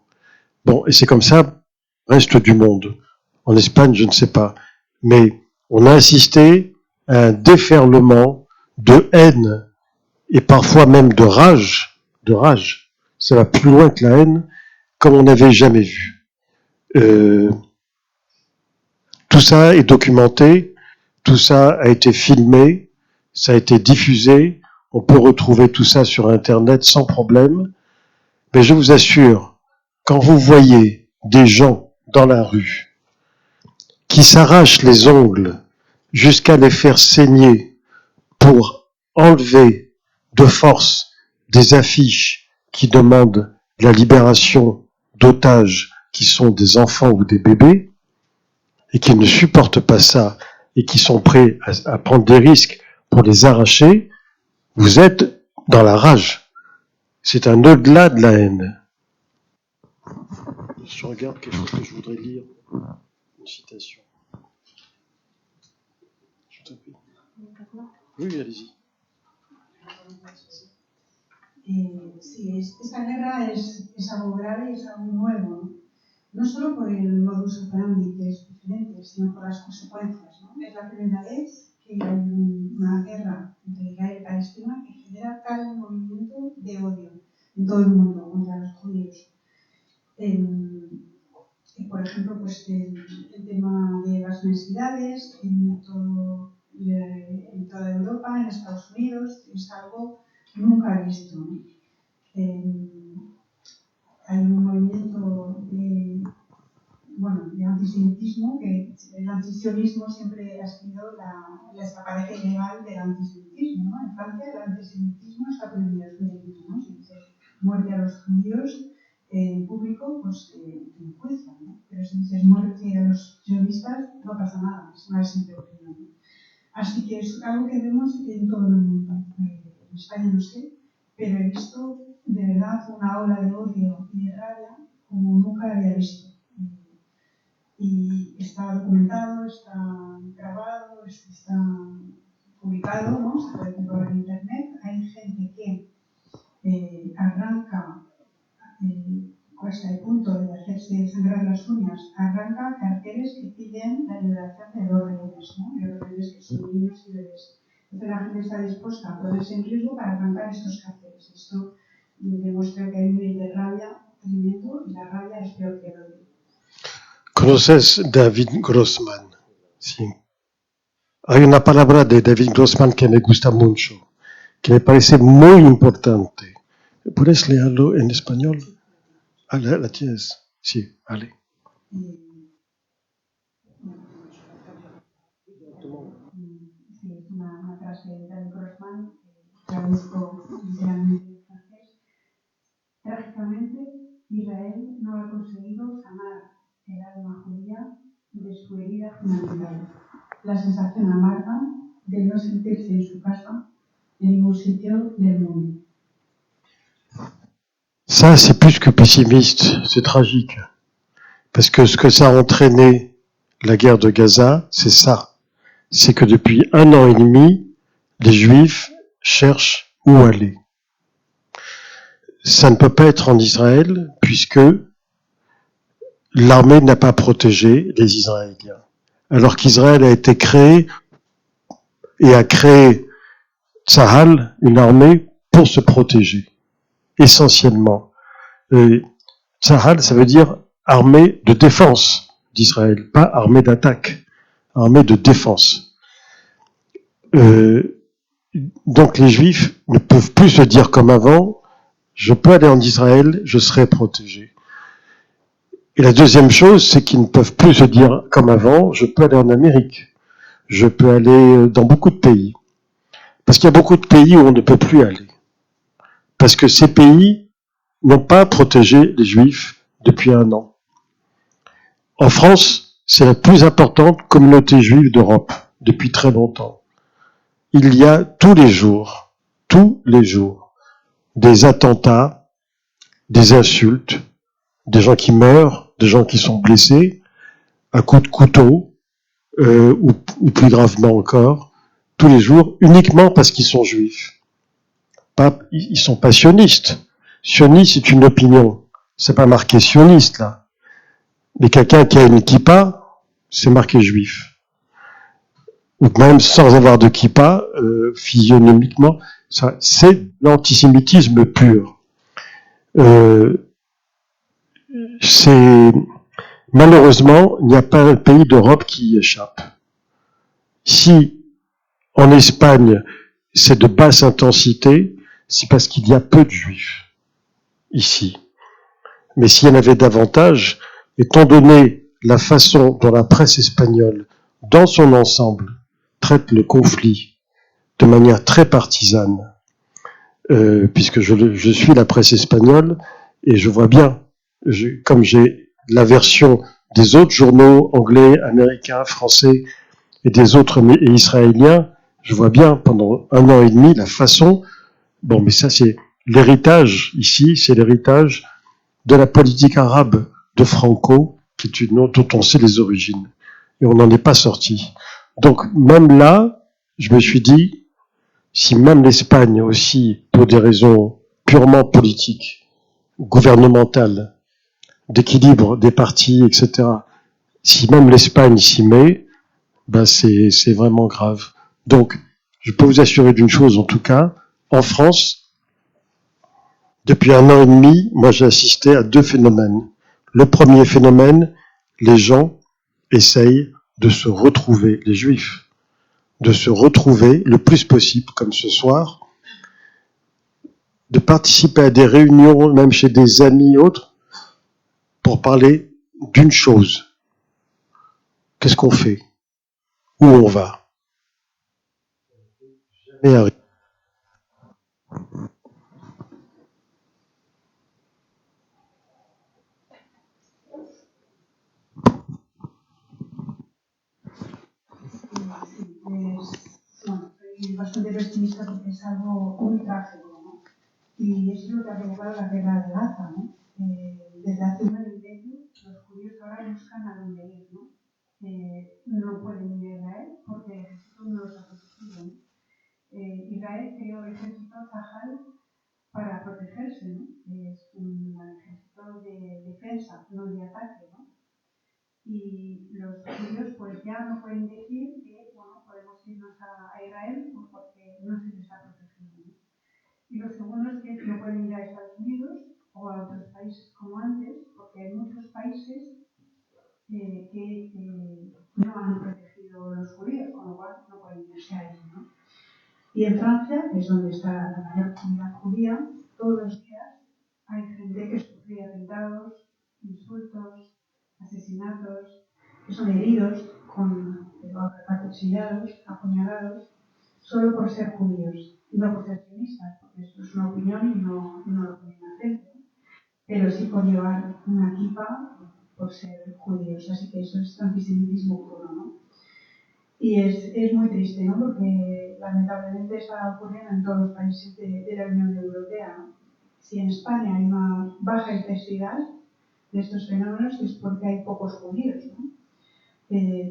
Bon, et c'est comme ça, reste du monde. En Espagne, je ne sais pas. Mais on a assisté à un déferlement de haine et parfois même de rage. De rage. Ça va plus loin que la haine, comme on n'avait jamais vu. Tout ça est documenté, tout ça a été filmé, ça a été diffusé, on peut retrouver tout ça sur Internet sans problème. Mais je vous assure, quand vous voyez des gens dans la rue qui s'arrachent les ongles jusqu'à les faire saigner pour enlever de force des affiches qui demandent la libération d'otages qui sont des enfants ou des bébés, et qui ne supportent pas ça, et qui sont prêts à prendre des risques pour les arracher, vous êtes dans la rage. C'est un au-delà de la haine. Je regarde quelque chose que je voudrais lire. Une citation. Je t'en prie. Oui, allez-y. Sí, esta guerra es algo grave, es algo nuevo, no solo por el modus operandi, que es diferente, sino por las consecuencias, ¿no? Es la primera vez que hay una guerra entre Israel y Palestina que genera tal movimiento de odio en todo el mundo contra los judíos. Por ejemplo, pues el tema de las necesidades en toda Europa, en Estados Unidos, es algo nunca visto, ¿no? Hay un movimiento de antisemitismo, que el antisionismo siempre ha sido la escaparate ilegal del antisemitismo, ¿no? En Francia el antisemitismo está prohibido, es un delito, ¿no? Si dices muerte a los judíos en público, pues te enjuician, ¿no? Pero si dices muerte a los sionistas, no pasa nada, es una simple opinión, ¿no? Así que es algo que vemos en todo el mundo. En España no sé, pero he visto de verdad una ola de odio y de rabia como nunca había visto. Y está documentado, está grabado, está publicado, ¿no? Se puede comprobar en internet. Hay gente que arranca, hasta el punto de hacerse sangrar las uñas, arranca carteles que piden la liberación de los rehenes, ¿no? De los rehenes que son niños y bebés. Entonces la gente está dispuesta a ponerse en riesgo para arrancar estos carteles. Esto demuestra que hay un nivel de rabia tremendo y la rabia es peor que el odio. ¿Conoces David Grossman? Sí. Hay una palabra de David Grossman que me gusta mucho, que me parece muy importante. ¿Puedes leerlo en español? Ah, la tienes. Sí, vale. Sí, es una frase de David Grossman, traduzco literalmente en francés. Trágicamente, Israel no ha conseguido sanar el alma judía de su herida fundamental, la sensación amarga de no sentirse en su casa en ningún sitio del mundo. Ça, c'est plus que pessimiste, c'est tragique. Parce que ce que ça a entraîné, la guerre de Gaza, c'est ça. C'est que depuis 1 an et demi, les Juifs cherchent où aller. Ça ne peut pas être en Israël, puisque l'armée n'a pas protégé les Israéliens. Alors qu'Israël a été créé et a créé Tzahal, une armée, pour se protéger, essentiellement. Tzahal, ça veut dire armée de défense d'Israël, pas armée d'attaque, armée de défense. Donc les Juifs ne peuvent plus se dire comme avant, je peux aller en Israël, je serai protégé. Et la deuxième chose, c'est qu'ils ne peuvent plus se dire comme avant, je peux aller en Amérique, je peux aller dans beaucoup de pays. Parce qu'il y a beaucoup de pays où on ne peut plus aller. Parce que ces pays n'ont pas protégé les Juifs depuis 1 an. En France, c'est la plus importante communauté juive d'Europe depuis très longtemps. Il y a tous les jours, des attentats, des insultes, des gens qui meurent, des gens qui sont blessés, à coups de couteau, ou plus gravement encore, tous les jours, uniquement parce qu'ils sont juifs. Ils sont pas sionistes. Sioniste, c'est une opinion. C'est pas marqué sioniste, là. Mais quelqu'un qui a une kippa, c'est marqué juif. Ou même sans avoir de kippa, physionomiquement, ça, c'est l'antisémitisme pur. Malheureusement, il n'y a pas un pays d'Europe qui y échappe. Si, en Espagne, c'est de basse intensité, c'est parce qu'il y a peu de juifs ici. Mais s'il y en avait davantage, étant donné la façon dont la presse espagnole, dans son ensemble, traite le conflit de manière très partisane, puisque je suis la presse espagnole et je vois bien, comme j'ai la version des autres journaux anglais, américains, français et des autres et israéliens, je vois bien pendant 1 an et demi la façon. Bon, mais ça c'est l'héritage ici, c'est l'héritage de la politique arabe de Franco, qui est une autre dont on sait les origines. Et on n'en est pas sorti. Donc même là, je me suis dit, si même l'Espagne aussi, pour des raisons purement politiques, gouvernementales, d'équilibre des partis, etc., si même l'Espagne s'y met, ben c'est vraiment grave. Donc, je peux vous assurer d'une chose en tout cas, en France, depuis 1 an et demi, moi j'ai assisté à 2 phénomènes. Le premier phénomène, les gens essayent de se retrouver, les juifs, de se retrouver le plus possible, comme ce soir, de participer à des réunions, même chez des amis et autres, pour parler d'une chose. Qu'est-ce qu'on fait? Où on va? Jamais arrivé. Soy bastante pesimista porque es algo muy trágico, ¿no? Y eso es lo que ha provocado la guerra de Gaza, ¿no? Desde hace 1 año y medio, los judíos ahora buscan a dónde ir, ¿no? No pueden ir a Israel porque el ejército no los ha protegido, ¿no? Israel creó el ejército Zahal para protegerse, ¿no? Es un ejército de defensa, no de ataque, ¿no? Y los judíos pues ya no pueden decir que, bueno, podemos irnos a Israel porque no se les ha protegido, ¿no? Y lo segundo es que no pueden ir a Estados Unidos o a otros países como antes, porque hay muchos países que no han protegido a los judíos, con lo cual no pueden irse a ellos, ¿no? Y en Francia, que es donde está la mayor comunidad judía, todos los días hay gente que sufre atentados, insultos, asesinatos, que son heridos, acuchillados, apuñalados, solo por ser judíos, y no por ser sionistas, porque esto es una opinión y no lo ponen a frente, pero sí por llevar una kippah por ser judíos, así que eso es antisemitismo puro, ¿no? Y es muy triste, ¿no? Porque lamentablemente está ocurriendo en todos los países de la Unión Europea, ¿no? Si en España hay una baja intensidad de estos fenómenos es porque hay pocos judíos, ¿no?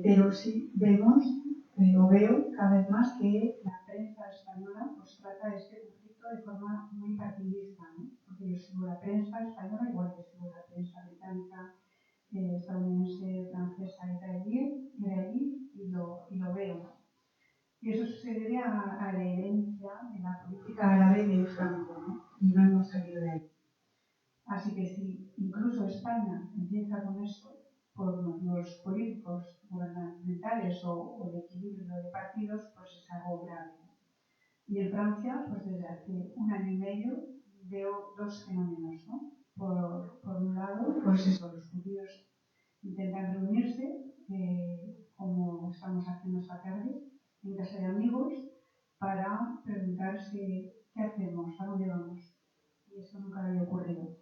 Pero sí vemos, o veo cada vez más que la prensa española pues trata este conflicto de forma muy partidista, ¿no? Porque yo sigo la prensa española igual que sigo la prensa británica, estadounidense, francesa, israelí y lo veo, ¿no? Y eso se debe a la herencia de la política árabe de Franco, ¿no? Y no hemos salido de ahí. Así que si incluso España empieza con esto, por motivos políticos, gubernamentales o de equilibrio de partidos, pues es algo grave. Y en Francia, pues desde hace 1 año y medio, veo 2 fenómenos, ¿no? Por un lado, pues eso, los judíos intentan reunirse, como estamos haciendo esta tarde, en casa de amigos, para preguntarse qué hacemos, a dónde vamos. Y eso nunca había ocurrido.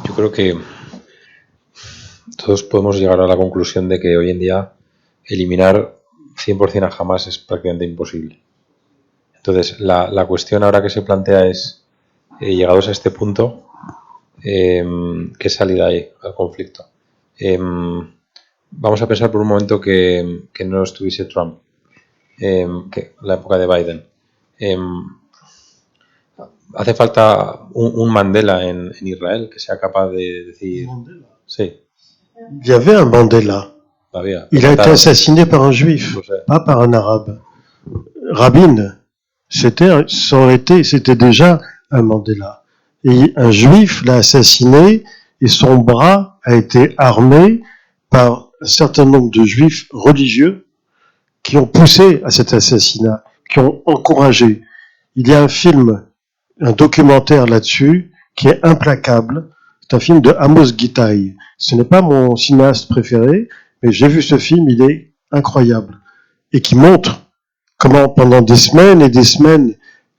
Yo creo que todos podemos llegar a la conclusión de que hoy en día eliminar 100% a Hamas es prácticamente imposible. Entonces, la cuestión ahora que se plantea es llegados a este punto, ¿qué salida hay al conflicto? Vamos a pensar por un momento que no estuviese Trump, que la época de Biden. Hace falta un Mandela en Israel que sea capaz de decir... Mandela. Sí. Il y avait un Mandela. Todavía. Il a été assassiné par un juif, pas par un arabe. Rabin, c'était déjà un Mandela. Et un juif l'a assassiné et son bras a été armé par un certain nombre de juifs religieux qui ont poussé à cet assassinat, qui ont encouragé. Il y a un film, un documentaire là-dessus qui est implacable. C'est un film de Amos Gitaï. Ce n'est pas mon cinéaste préféré, mais j'ai vu ce film, il est incroyable. Et qui montre comment pendant des semaines et des semaines,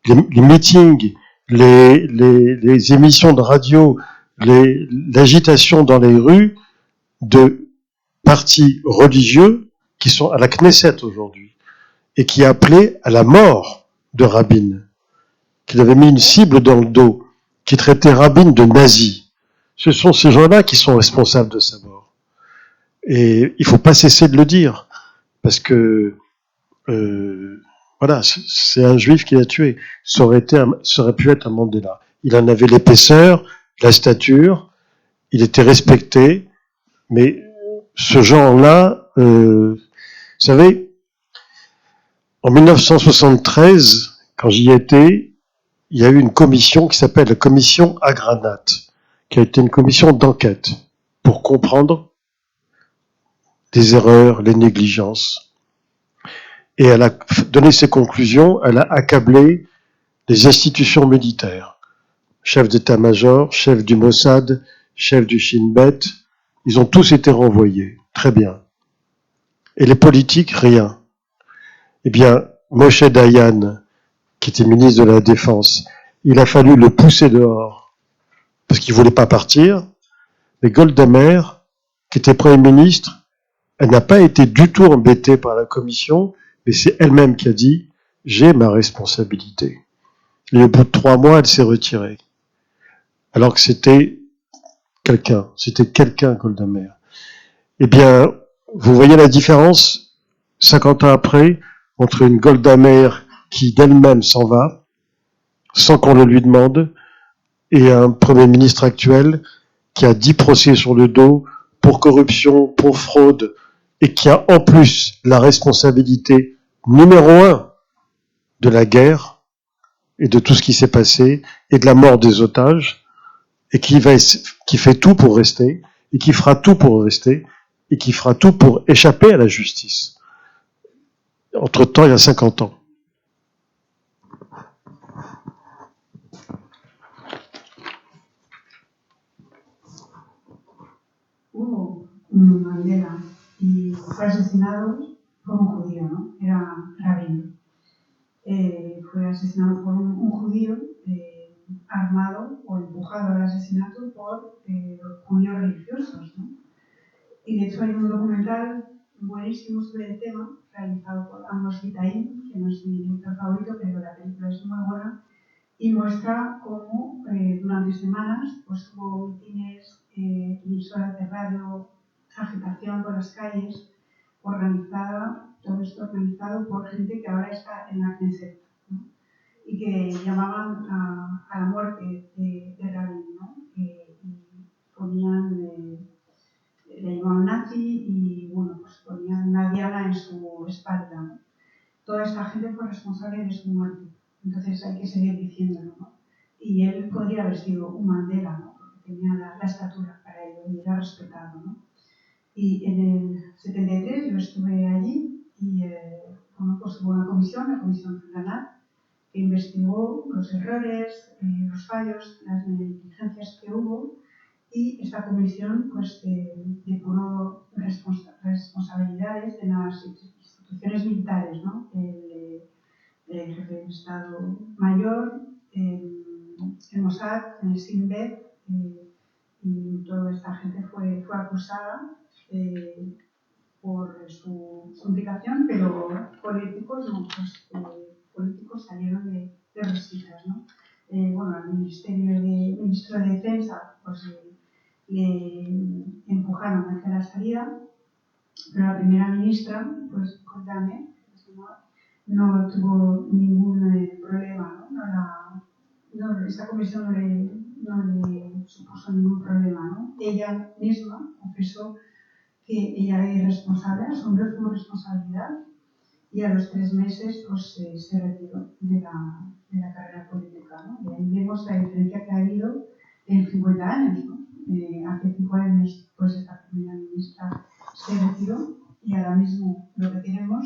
les meetings, les émissions de radio, l'agitation dans les rues de partis religieux qui sont à la Knesset aujourd'hui et qui appelaient à la mort de Rabin, qu'il avait mis une cible dans le dos, qui traitait Rabin de nazi. Ce sont ces gens-là qui sont responsables de sa mort. Et il ne faut pas cesser de le dire, parce que voilà, c'est un juif qui l'a tué. Ça aurait pu être un Mandela. Il en avait l'épaisseur, la stature, il était respecté, mais ce genre-là, vous savez, en 1973, quand j'y étais, il y a eu une commission qui s'appelle la commission Agranat, qui a été une commission d'enquête pour comprendre les erreurs, les négligences. Et elle a donné ses conclusions, elle a accablé les institutions militaires. Chef d'état-major, chef du Mossad, chef du Shin Bet, ils ont tous été renvoyés. Très bien. Et les politiques, rien. Eh bien, Moshe Dayan, qui était ministre de la Défense, il a fallu le pousser dehors, parce qu'il voulait pas partir. Mais Golda Meir, qui était Premier ministre, elle n'a pas été du tout embêtée par la commission, mais c'est elle-même qui a dit « j'ai ma responsabilité ». Et au bout de 3 mois, elle s'est retirée. Alors que c'était quelqu'un, Golda Meir. Eh bien, vous voyez la différence, 50 ans après, entre une Golda Meir qui d'elle-même s'en va, sans qu'on le lui demande, et un Premier ministre actuel qui a 10 procès sur le dos pour corruption, pour fraude, et qui a en plus la responsabilité numéro 1 de la guerre et de tout ce qui s'est passé, et de la mort des otages, et qui fait tout pour rester, et qui fera tout pour rester, et qui fera tout pour échapper à la justice. Entre-temps, il y a 50 ans. Hubo un Mandela y fue asesinado por un judío, ¿no? Era rabino. Fue asesinado por un judío armado o empujado al asesinato por judíos religiosos, ¿no? Y de hecho hay un documental buenísimo sobre el tema, realizado por Amos Gitaï, que no es mi director favorito, pero la película es muy buena, y muestra cómo durante semanas pues, hubo mítines, emisoras de radio, agitación por las calles, todo esto organizado por gente que ahora está en la Knesset, ¿no? Y que llamaban a la muerte de Rabin, ¿no? Y ponían, le llamaban nazi y bueno, pues ponían una diana en su espalda, ¿no? Toda esta gente fue responsable de su muerte. Entonces hay que seguir diciéndolo, ¿no? Y él podría haber sido un Mandela, ¿no? Porque tenía la estatura para ello y era respetado, ¿no? Y en el 73 yo estuve allí y bueno, pues hubo una comisión, la Comisión Ciudadana, que investigó los errores, los fallos, las negligencias que hubo, y esta comisión pues depuró responsabilidades de las instituciones militares, ¿no? El jefe de Estado Mayor, el Mossad, el Shin Bet, y toda esta gente fue acusada por su implicación, pero políticos, no, pues, políticos salieron de risitas, ¿no? bueno, el ministro de Defensa, pues le empujaron hacia la salida, pero la primera ministra, pues Kagame, no tuvo ningún problema, ¿no? Esta comisión no le supuso ningún problema, ¿no? Ella misma confesó que ella era irresponsable, asumió su responsabilidad y a los 3 meses pues, se retiró de la carrera política, ¿no? Y ahí vemos la diferencia que ha habido en 50 años, ¿no? Hace 5 años pues esta primera ministra se retiró y ahora mismo lo que tenemos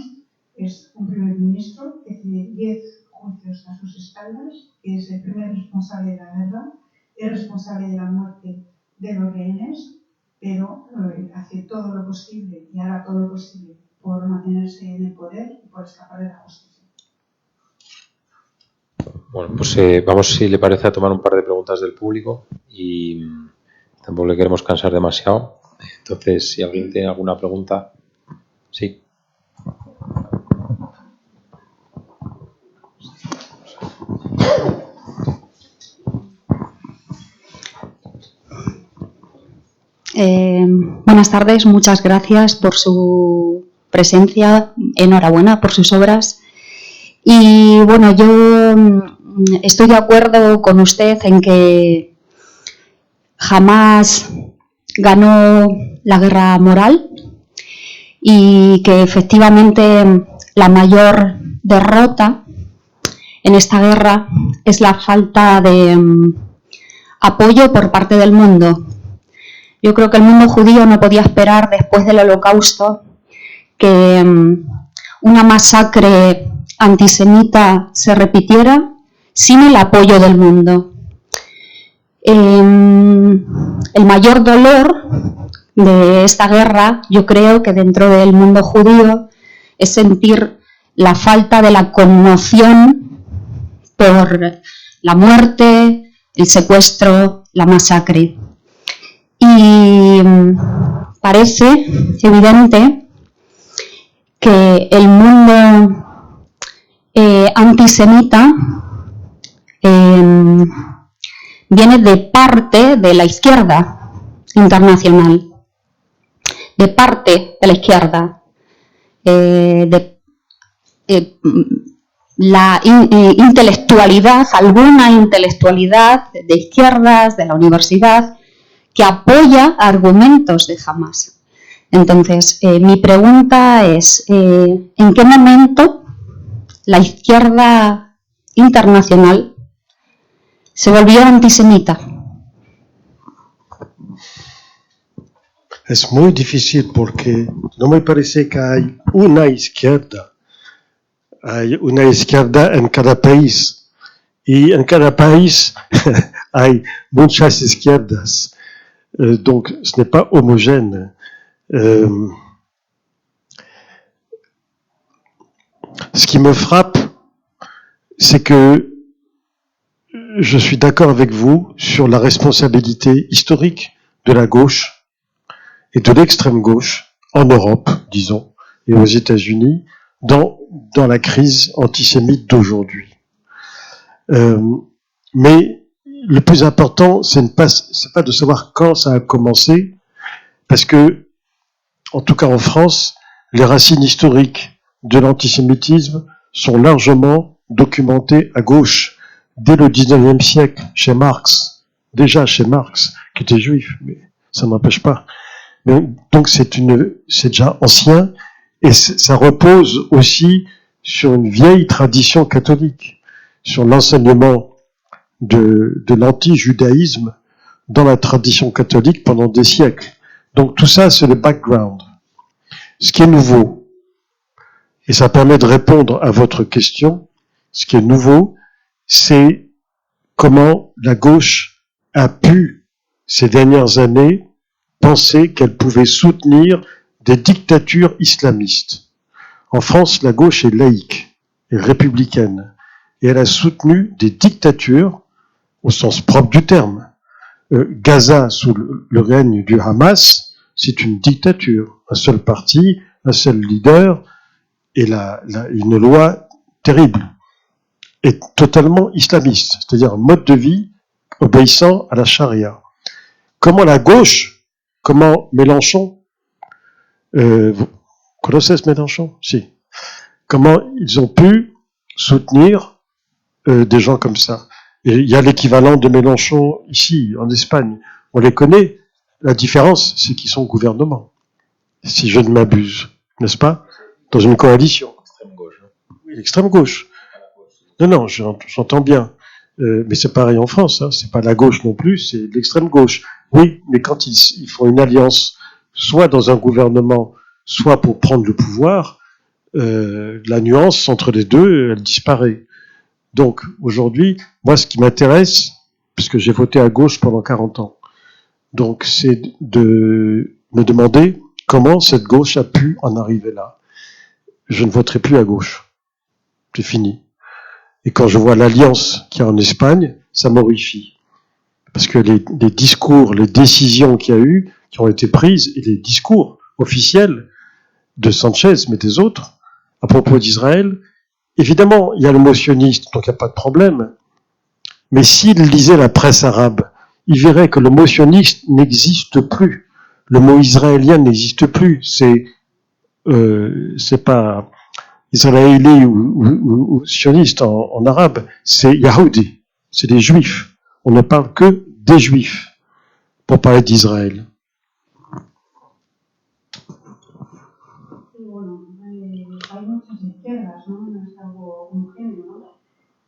es un primer ministro que tiene 10 juicios a sus espaldas, que es el primer responsable de la guerra, es responsable de la muerte de los rehenes, pero hace todo lo posible y hará todo lo posible por mantenerse en el poder y por escapar de la justicia. Bueno, pues vamos, si le parece, a tomar un par de preguntas del público y tampoco le queremos cansar demasiado. Entonces, si alguien tiene alguna pregunta, sí. Buenas tardes, muchas gracias por su presencia, enhorabuena por sus obras. Y bueno, yo estoy de acuerdo con usted en que jamás ganó la guerra moral y que efectivamente la mayor derrota en esta guerra es la falta de apoyo por parte del mundo. Yo creo que el mundo judío no podía esperar después del Holocausto que una masacre antisemita se repitiera sin el apoyo del mundo. El mayor dolor de esta guerra, yo creo que dentro del mundo judío, es sentir la falta de la conmoción por la muerte, el secuestro, la masacre. Y parece evidente que el mundo antisemita viene de parte de la izquierda internacional, de parte de la izquierda, la intelectualidad, alguna intelectualidad de izquierdas, de la universidad, que apoya argumentos de Hamás. Entonces, mi pregunta es, ¿en qué momento la izquierda internacional se volvió antisemita? Es muy difícil porque no me parece que hay una izquierda. Hay una izquierda en cada país. Y en cada país hay muchas izquierdas. Donc, ce n'est pas homogène. Ce qui me frappe, c'est que je suis d'accord avec vous sur la responsabilité historique de la gauche et de l'extrême gauche en Europe, disons, et aux États-Unis, dans la crise antisémite d'aujourd'hui. Mais le plus important, c'est pas de savoir quand ça a commencé, parce que, en tout cas en France, les racines historiques de l'antisémitisme sont largement documentées à gauche, dès le 19e siècle, chez Marx, qui était juif, mais ça n'empêche pas. Mais, donc c'est déjà ancien, et ça repose aussi sur une vieille tradition catholique, sur l'enseignement de l'anti-judaïsme dans la tradition catholique pendant des siècles. Donc tout ça, c'est le background. Ce qui est nouveau, et ça permet de répondre à votre question, ce qui est nouveau, c'est comment la gauche a pu, ces dernières années, penser qu'elle pouvait soutenir des dictatures islamistes. En France, la gauche est laïque et républicaine, et elle a soutenu des dictatures au sens propre du terme. Gaza, sous le règne du Hamas, c'est une dictature. Un seul parti, un seul leader, et une loi terrible. est totalement islamiste, c'est-à-dire un mode de vie obéissant à la charia. Comment la gauche, comment Mélenchon, vous connaissez Mélenchon? Si. Comment ils ont pu soutenir des gens comme ça? Et il y a l'équivalent de Mélenchon ici, en Espagne. On les connaît. La différence, c'est qu'ils sont au gouvernement, si je ne m'abuse, n'est-ce pas? Dans une coalition. Extrême gauche. Oui, l'extrême gauche. Non, j'entends bien. Mais c'est pareil en France, hein. C'est pas la gauche non plus, c'est l'extrême gauche. Oui, mais quand ils font une alliance, soit dans un gouvernement, soit pour prendre le pouvoir, la nuance entre les deux, elle disparaît. Donc, aujourd'hui, moi, ce qui m'intéresse, puisque j'ai voté à gauche pendant 40 ans, donc c'est de me demander comment cette gauche a pu en arriver là. Je ne voterai plus à gauche. C'est fini. Et quand je vois l'alliance qu'il y a en Espagne, ça m'horrifie. Parce que les discours, les décisions qu'il y a eu, qui ont été prises, et les discours officiels de Sanchez, mais des autres, à propos d'Israël, évidemment, il y a le motionniste, donc il n'y a pas de problème. Mais s'il lisait la presse arabe, il verrait que le motionniste n'existe plus. Le mot israélien n'existe plus. C'est pas israéli ou sioniste en arabe, c'est Yahoudi, c'est des juifs. On ne parle que des juifs pour parler d'Israël.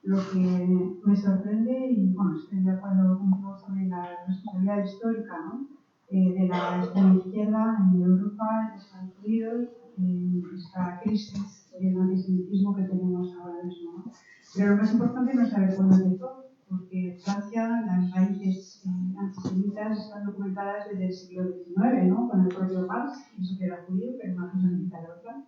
Lo que me sorprende, y bueno, estoy de acuerdo contigo sobre la responsabilidad histórica, ¿no? De la extrema izquierda en Europa, en Estados Unidos, en esta crisis del antisemitismo que tenemos ahora mismo, ¿no? Pero lo más importante no es saber cuándo empezó, porque en Francia las raíces antisemitas están documentadas desde el siglo XIX, ¿no? Con el propio Marx, eso que era judío, pero una cosa no quita la otra.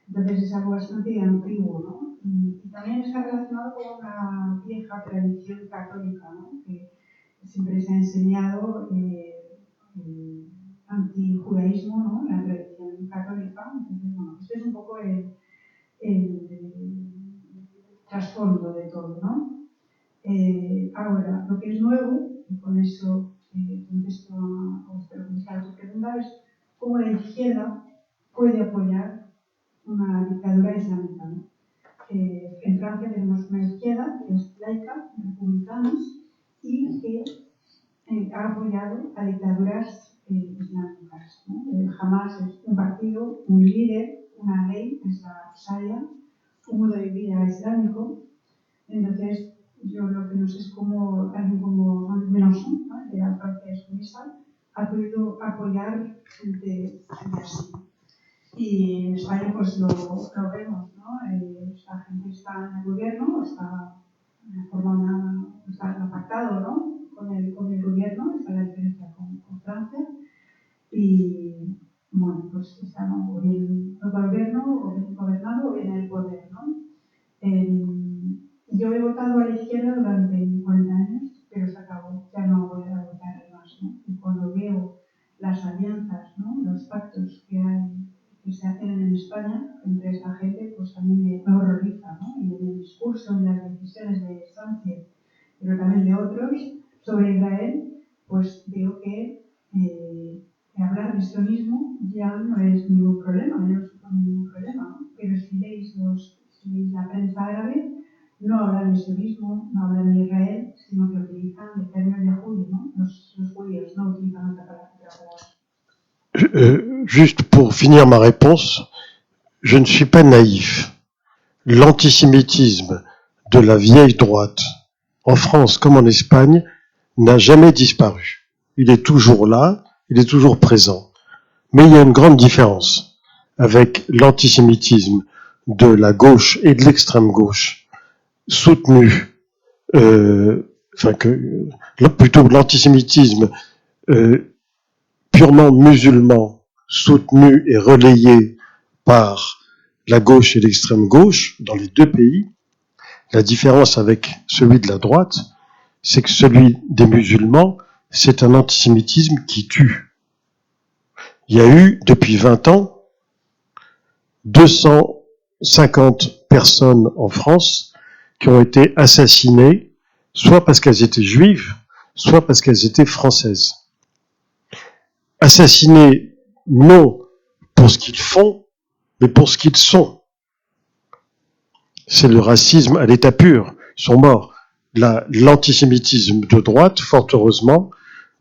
Entonces es algo bastante antiguo, ¿no? Y también está relacionado con una vieja tradición católica, ¿no? Que siempre se ha enseñado antijudaísmo, ¿no? La tradición católica. Entonces, bueno, este es un poco el trasfondo de todo, ¿no? Ahora, lo que es nuevo, y con eso contesto a vuestra pregunta, es cómo la izquierda puede apoyar una dictadura islámica, ¿no? En Francia tenemos una izquierda que es laica, republicana, y que ha apoyado a dictaduras islámicas, ¿no? Jamás es un partido, un líder, una ley, es la Sharia, un modo de vida islámico. Entonces, yo lo que no sé es cómo alguien como Mélenchon, ¿no? De la Francia extremista, ha podido apoyar gente así. Y en España pues lo vemos, ¿no? La gente está en el gobierno, está pactado, ¿no? Con el gobierno, esa es la diferencia con Francia. Y bueno, pues están o bien el gobierno, o bien gobernando, o bien el poder, ¿no? Yo he votado a la izquierda durante 40 años, pero se acabó, ya no voy a votar más, ¿no? Y cuando veo las alianzas, ¿no? Los pactos que se hacen en España entre esta gente, pues también me horroriza, ¿no? Y en el discurso, en las decisiones de Sánchez, pero también de otros, sobre Israel, pues veo que hablar de sionismo ya no es ningún problema, ya no supone ningún problema, ¿no? Pero si leéis la prensa árabe, no hablan de sionismo, no hablan de Israel, sino que utilizan el término de judío, ¿no? Los judíos no utilizan otra palabra. Juste pour finir ma réponse, je ne suis pas naïf. L'antisémitisme de la vieille droite, en France comme en Espagne, n'a jamais disparu. Il est toujours là, il est toujours présent. Mais il y a une grande différence avec l'antisémitisme de la gauche et de l'extrême gauche, soutenu, plutôt l'antisémitisme purement musulman, soutenu et relayé par la gauche et l'extrême gauche dans les deux pays. La différence avec celui de la droite, c'est que celui des musulmans, c'est un antisémitisme qui tue. Il y a eu, depuis 20 ans, 250 personnes en France qui ont été assassinées, soit parce qu'elles étaient juives, soit parce qu'elles étaient françaises. Assassinées non pour ce qu'ils font, mais pour ce qu'ils sont. C'est le racisme à l'état pur. Ils sont morts. L'antisémitisme de droite, fort heureusement,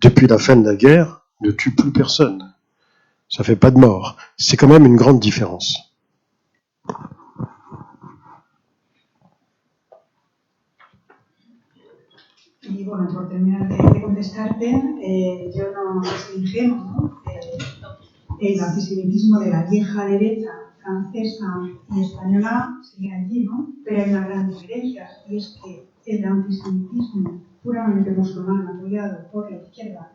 depuis la fin de la guerre, ne tue plus personne. Ça fait pas de mort. C'est quand même une grande différence. Y bueno, por terminar de contestarte, yo no soy ingenuo, ¿no? El antisemitismo de la vieja derecha francesa y española sigue allí, ¿no? Pero hay una gran diferencia, y es que el antisemitismo puramente musulmán apoyado por la izquierda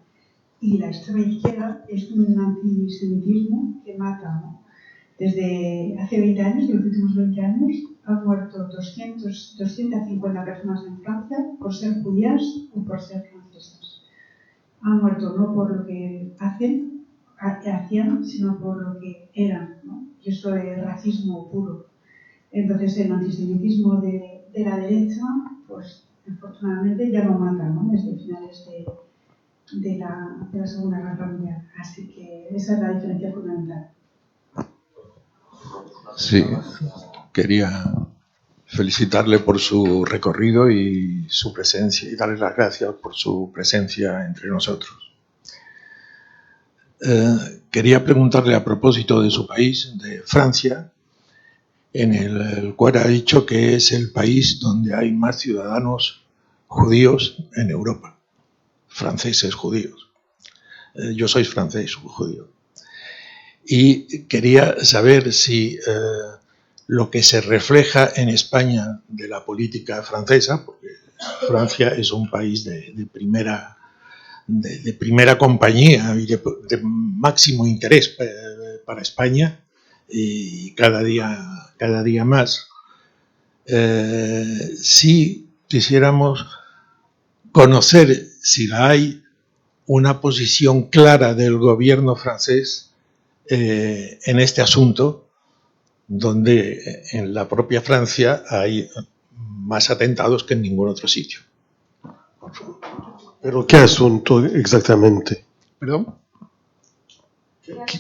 y la extrema izquierda es un antisemitismo que mata, ¿no? Desde hace 20 años, en los últimos 20 años, han muerto 250 personas en Francia por ser judías o por ser francesas. Han muerto no por lo que hacían, sino por lo que eran, ¿no? Y eso es racismo puro. Entonces el antisemitismo de la derecha, pues afortunadamente ya no mata, ¿no? Desde finales de la Segunda Guerra Mundial. Así que esa es la diferencia fundamental. Sí, quería felicitarle por su recorrido y su presencia y darle las gracias por su presencia entre nosotros. Quería preguntarle a propósito de su país, de Francia, en el cual ha dicho que es el país donde hay más ciudadanos judíos en Europa, franceses judíos. Yo soy francés judío. Y quería saber si lo que se refleja en España de la política francesa, porque Francia es un país de primera compañía y de máximo interés para España, y cada día más. Si quisiéramos conocer si hay una posición clara del gobierno francés en este asunto, donde en la propia Francia hay más atentados que en ningún otro sitio. ¿Pero qué asunto exactamente? ¿Perdón?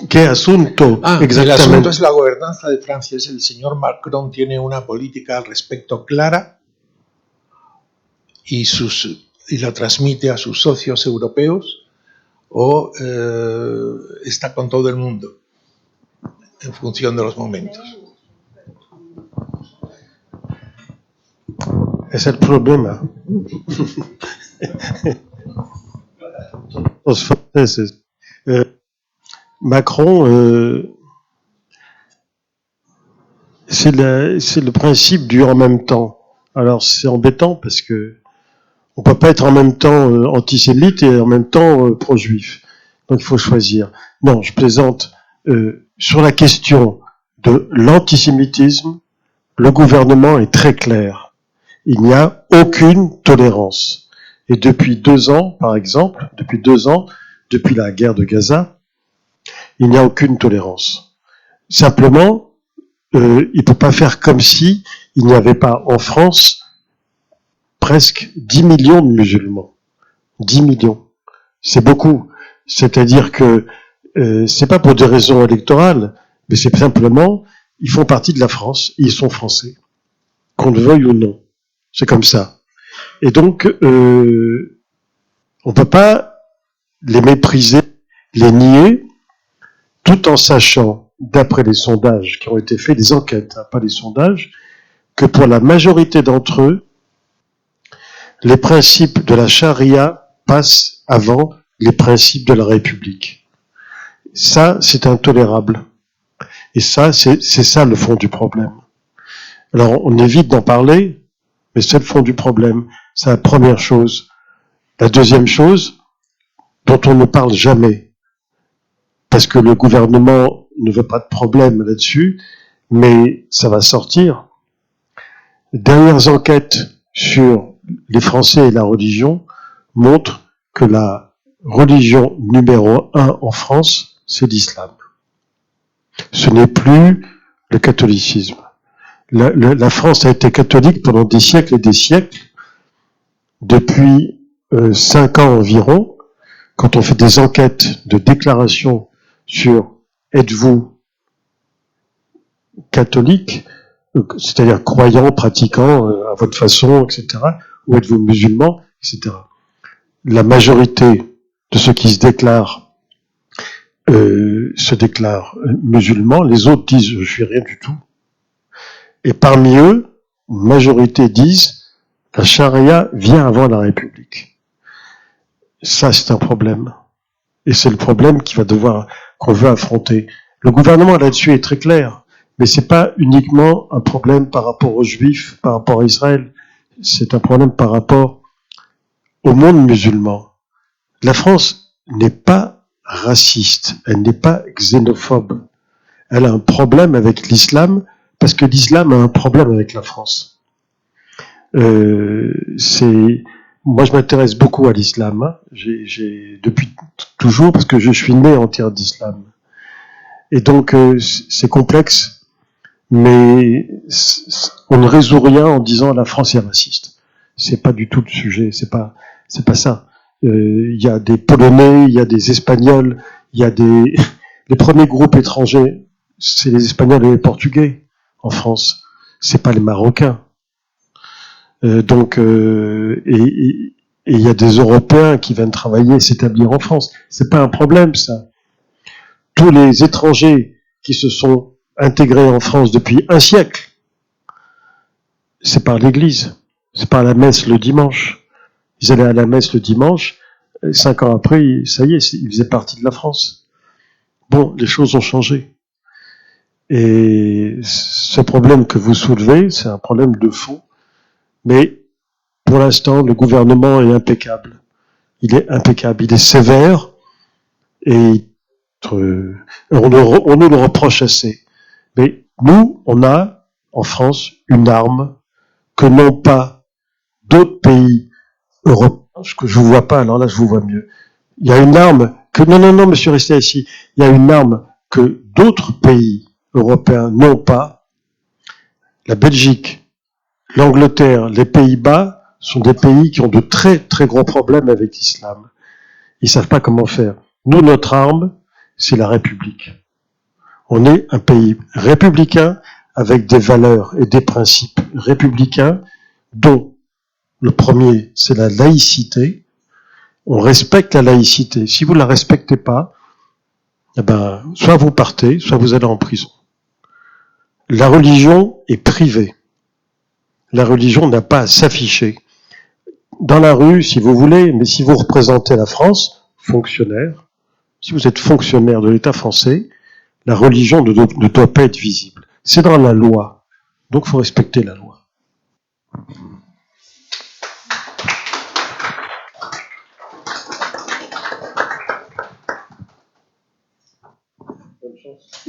¿Qué asunto exactamente? El asunto es la gobernanza de Francia. Es el señor Macron tiene una política al respecto clara y la transmite a sus socios europeos, o está con todo el mundo en función de los momentos. Es el problema. Los franceses. Macron, c'est le principe du en même temps. Alors c'est embêtant parce que on peut pas être en même temps antisémite et en même temps pro-juif. Donc il faut choisir. Non, je plaisante. Sur la question de l'antisémitisme, le gouvernement est très clair. Il n'y a aucune tolérance. Et depuis 2 ans, par exemple, depuis la guerre de Gaza, il n'y a aucune tolérance. Simplement, il ne peut pas faire comme si il n'y avait pas en France presque 10 millions de musulmans. 10 millions. C'est beaucoup. C'est-à-dire que c'est pas pour des raisons électorales, mais c'est simplement, ils font partie de la France, ils sont français. Qu'on le veuille ou non. C'est comme ça. Et donc, on peut pas les mépriser, les nier, tout en sachant, d'après les sondages qui ont été faits, les enquêtes, hein, pas les sondages, que pour la majorité d'entre eux, les principes de la charia passent avant les principes de la République. Ça, c'est intolérable. Et ça, c'est ça le fond du problème. Alors, on évite d'en parler, mais c'est le fond du problème. C'est la première chose. La deuxième chose, dont on ne parle jamais, parce que le gouvernement ne veut pas de problème là-dessus, mais ça va sortir. Les dernières enquêtes sur les Français et la religion montrent que la religion numéro 1 en France, c'est l'islam. Ce n'est plus le catholicisme. La France a été catholique pendant des siècles et des siècles. Depuis 5 ans environ, quand on fait des enquêtes de déclaration sur êtes-vous catholique, c'est-à-dire croyant, pratiquant à votre façon, etc., ou êtes-vous musulman, etc. La majorité de ceux qui se déclarent musulmans, les autres disent je suis rien du tout. Et parmi eux, une majorité disent la charia vient avant la République. Ça, c'est un problème. Et c'est le problème qu'on veut affronter. Le gouvernement là-dessus est très clair, mais c'est pas uniquement un problème par rapport aux Juifs, par rapport à Israël. C'est un problème par rapport au monde musulman. La France n'est pas raciste, elle n'est pas xénophobe. Elle a un problème avec l'islam parce que l'islam a un problème avec la France. Moi, je m'intéresse beaucoup à l'islam. Hein. Depuis toujours, parce que je suis né en terre d'islam. Et donc, c'est complexe, mais on ne résout rien en disant la France est raciste. C'est pas du tout le sujet. C'est pas ça. Il y a des Polonais, il y a des Espagnols, il y a les premiers groupes étrangers, c'est les Espagnols et les Portugais en France. C'est pas les Marocains. Et il y a des Européens qui viennent travailler, s'établir en France. C'est pas un problème, ça. Tous les étrangers qui se sont intégrés en France depuis un siècle, c'est par l'Église, c'est par la messe le dimanche. Ils allaient à la messe le dimanche, 5 ans après, ça y est, ils faisaient partie de la France. Bon, les choses ont changé. Et ce problème que vous soulevez, c'est un problème de fond. Mais pour l'instant, le gouvernement est impeccable. Il est impeccable, il est sévère et on nous le reproche assez. Mais nous, on a en France une arme que n'ont pas d'autres pays européens. Ce que je vous vois pas, alors là je vous vois mieux. Il y a une arme que non, monsieur, restez ici. Il y a une arme que d'autres pays européens n'ont pas. La Belgique, l'Angleterre, les Pays-Bas sont des pays qui ont de très très gros problèmes avec l'islam. Ils savent pas comment faire. Nous, notre arme, c'est la République. On est un pays républicain avec des valeurs et des principes républicains dont le premier, c'est la laïcité. On respecte la laïcité. Si vous ne la respectez pas, eh ben, soit vous partez, soit vous allez en prison. La religion est privée. La religion n'a pas à s'afficher. Dans la rue, si vous voulez, mais si vous représentez la France, fonctionnaire, si vous êtes fonctionnaire de l'État français, la religion ne doit pas être visible. C'est dans la loi. Donc, il faut respecter la loi. Bonne chance.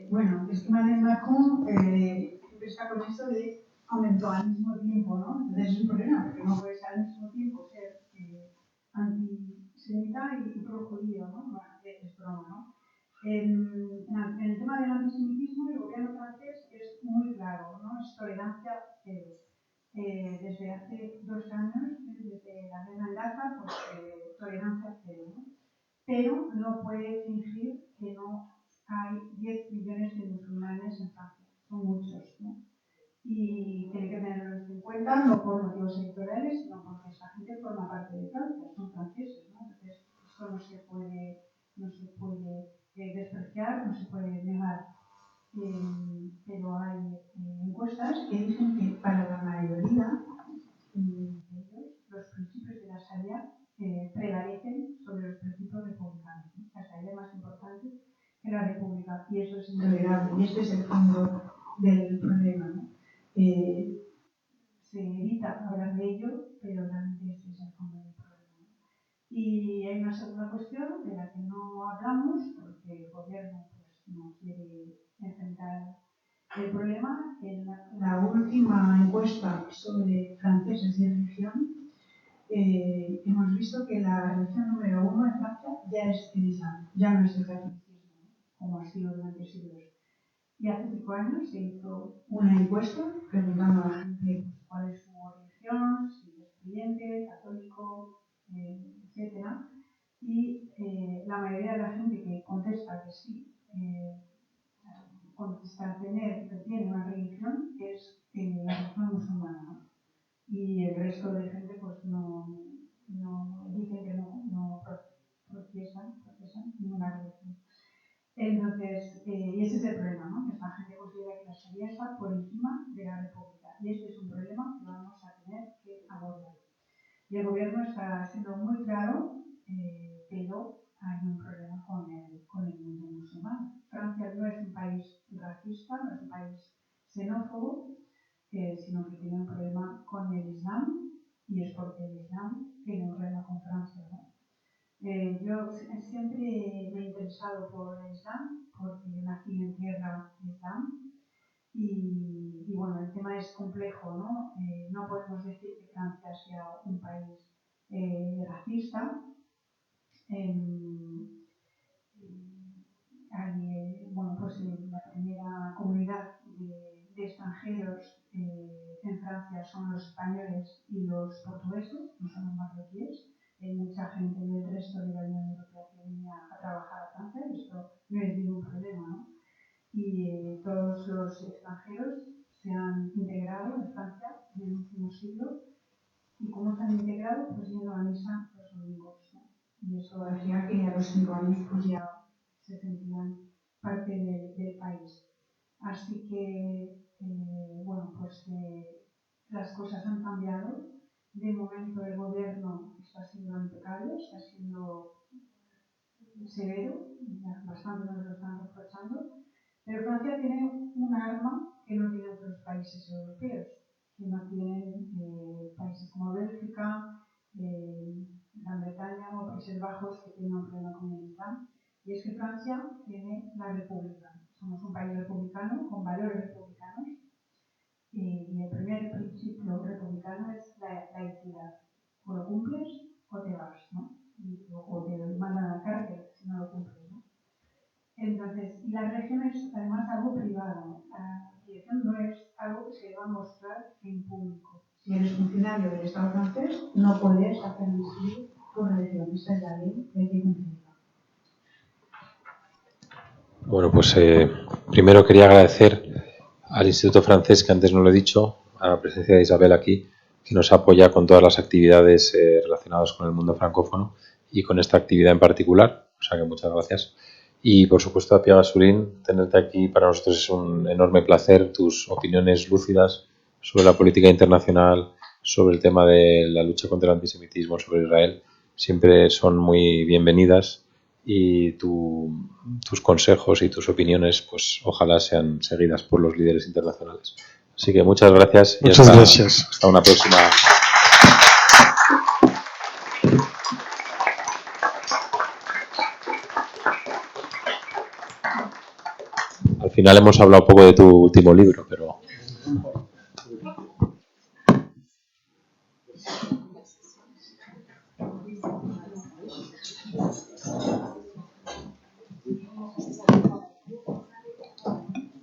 Bueno, es que Emmanuel Macron siempre está con esto de aumentó al mismo tiempo, ¿no? Entonces es un problema, porque no puedes al mismo tiempo ser antisemita y pro-judío, ¿no? Bueno, es broma, ¿no? En el tema del antisemitismo, el gobierno francés es muy claro, ¿no? Es tolerancia cero. Desde hace 2 años, desde la guerra en Gaza, pues tolerancia cero, ¿no? Pero no puede fingir que no hay 10 millones de musulmanes en Francia, son muchos, ¿no? Y tiene que tenerlos en cuenta, no por motivos electorales, sino porque esa gente forma parte de Francia, son franceses, ¿no? Entonces, esto no se puede despreciar, no se puede negar. Pero hay encuestas que dicen que para la mayoría de ellos los principios de la Sharia prevalecen sobre los principios republicanos. La Sharia es más importante que la República y eso es intolerable y este es el fondo del problema, ¿no? Se evita hablar de ello, pero realmente este es el fondo del problema, ¿no? Y hay una segunda cuestión de la que no hablamos porque el gobierno pues, no quiere enfrentar el problema. En la última encuesta sobre franceses y religión hemos visto que la religión número 1 en Francia ya es el Islam, ya no es el catolicismo, como ha sido durante siglos. Y hace 5 años se hizo una encuesta preguntando a la gente cuál es su religión, si es creyente, católico, etc. Y la mayoría de la gente que contesta que sí, contesta que tiene una religión, es la religión musulmana, ¿no? Y el resto de gente pues no dicen que no profesan ninguna religión. Entonces, y ese es el problema, ¿no? Que esta gente considera que la Sharia está por encima de la República. Y este es un problema que vamos a tener que abordar. Y el gobierno está siendo muy claro, pero hay un problema con el mundo musulmán. Francia no es un país racista, no es un país xenófobo, sino que tiene un problema con el Islam, y es porque el Islam tiene un problema con Francia, ¿no? Yo siempre me he interesado por el Islam, porque nací en tierra de Islam, y bueno, el tema es complejo, ¿no? No podemos decir que Francia sea un país racista. Bueno, pues la primera comunidad de extranjeros en Francia son los españoles y los portugueses, no son los marroquíes. Hay mucha gente del resto de la Unión Europea que venía a trabajar a Francia, y esto no es ningún problema, ¿no? Y todos los extranjeros se han integrado en Francia en el último siglo. ¿Y cómo se han integrado? Pues yendo a misa los domingos, ¿no? Y eso hacía que a los 5 años pues ya se sentían parte del país. Así que, bueno, pues las cosas han cambiado. De momento el gobierno está siendo impecable, está siendo severo, bastante nos lo están reprochando, pero Francia tiene un arma que no tienen otros países europeos, que no tienen países como Bélgica, Gran Bretaña o Países Bajos, que tienen un problema con el Islam, y es que Francia tiene la República. Somos un país republicano, con valores republicanos, y el primer principio republicano es la laicidad. O lo cumples o te vas, ¿no? O te mandan a la cárcel si no lo cumples, ¿no? Entonces, y la religión es además algo privado, ¿no? La religión no es algo que se va a mostrar en público. Si eres funcionario del Estado francés, no puedes hacer visible tu religión. Esta es la ley que hay que cumplirla. Bueno, pues primero quería agradecer al Instituto Francés, que antes no lo he dicho, a la presencia de Isabel aquí, que nos apoya con todas las actividades relacionadas con el mundo francófono y con esta actividad en particular. O sea que muchas gracias. Y por supuesto a Pia Gasulín, tenerte aquí para nosotros es un enorme placer. Tus opiniones lúcidas sobre la política internacional, sobre el tema de la lucha contra el antisemitismo, sobre Israel, siempre son muy bienvenidas, y tus consejos y tus opiniones pues ojalá sean seguidas por los líderes internacionales. Así que muchas gracias. Muchas gracias. Hasta una próxima. Al final hemos hablado un poco de tu último libro, pero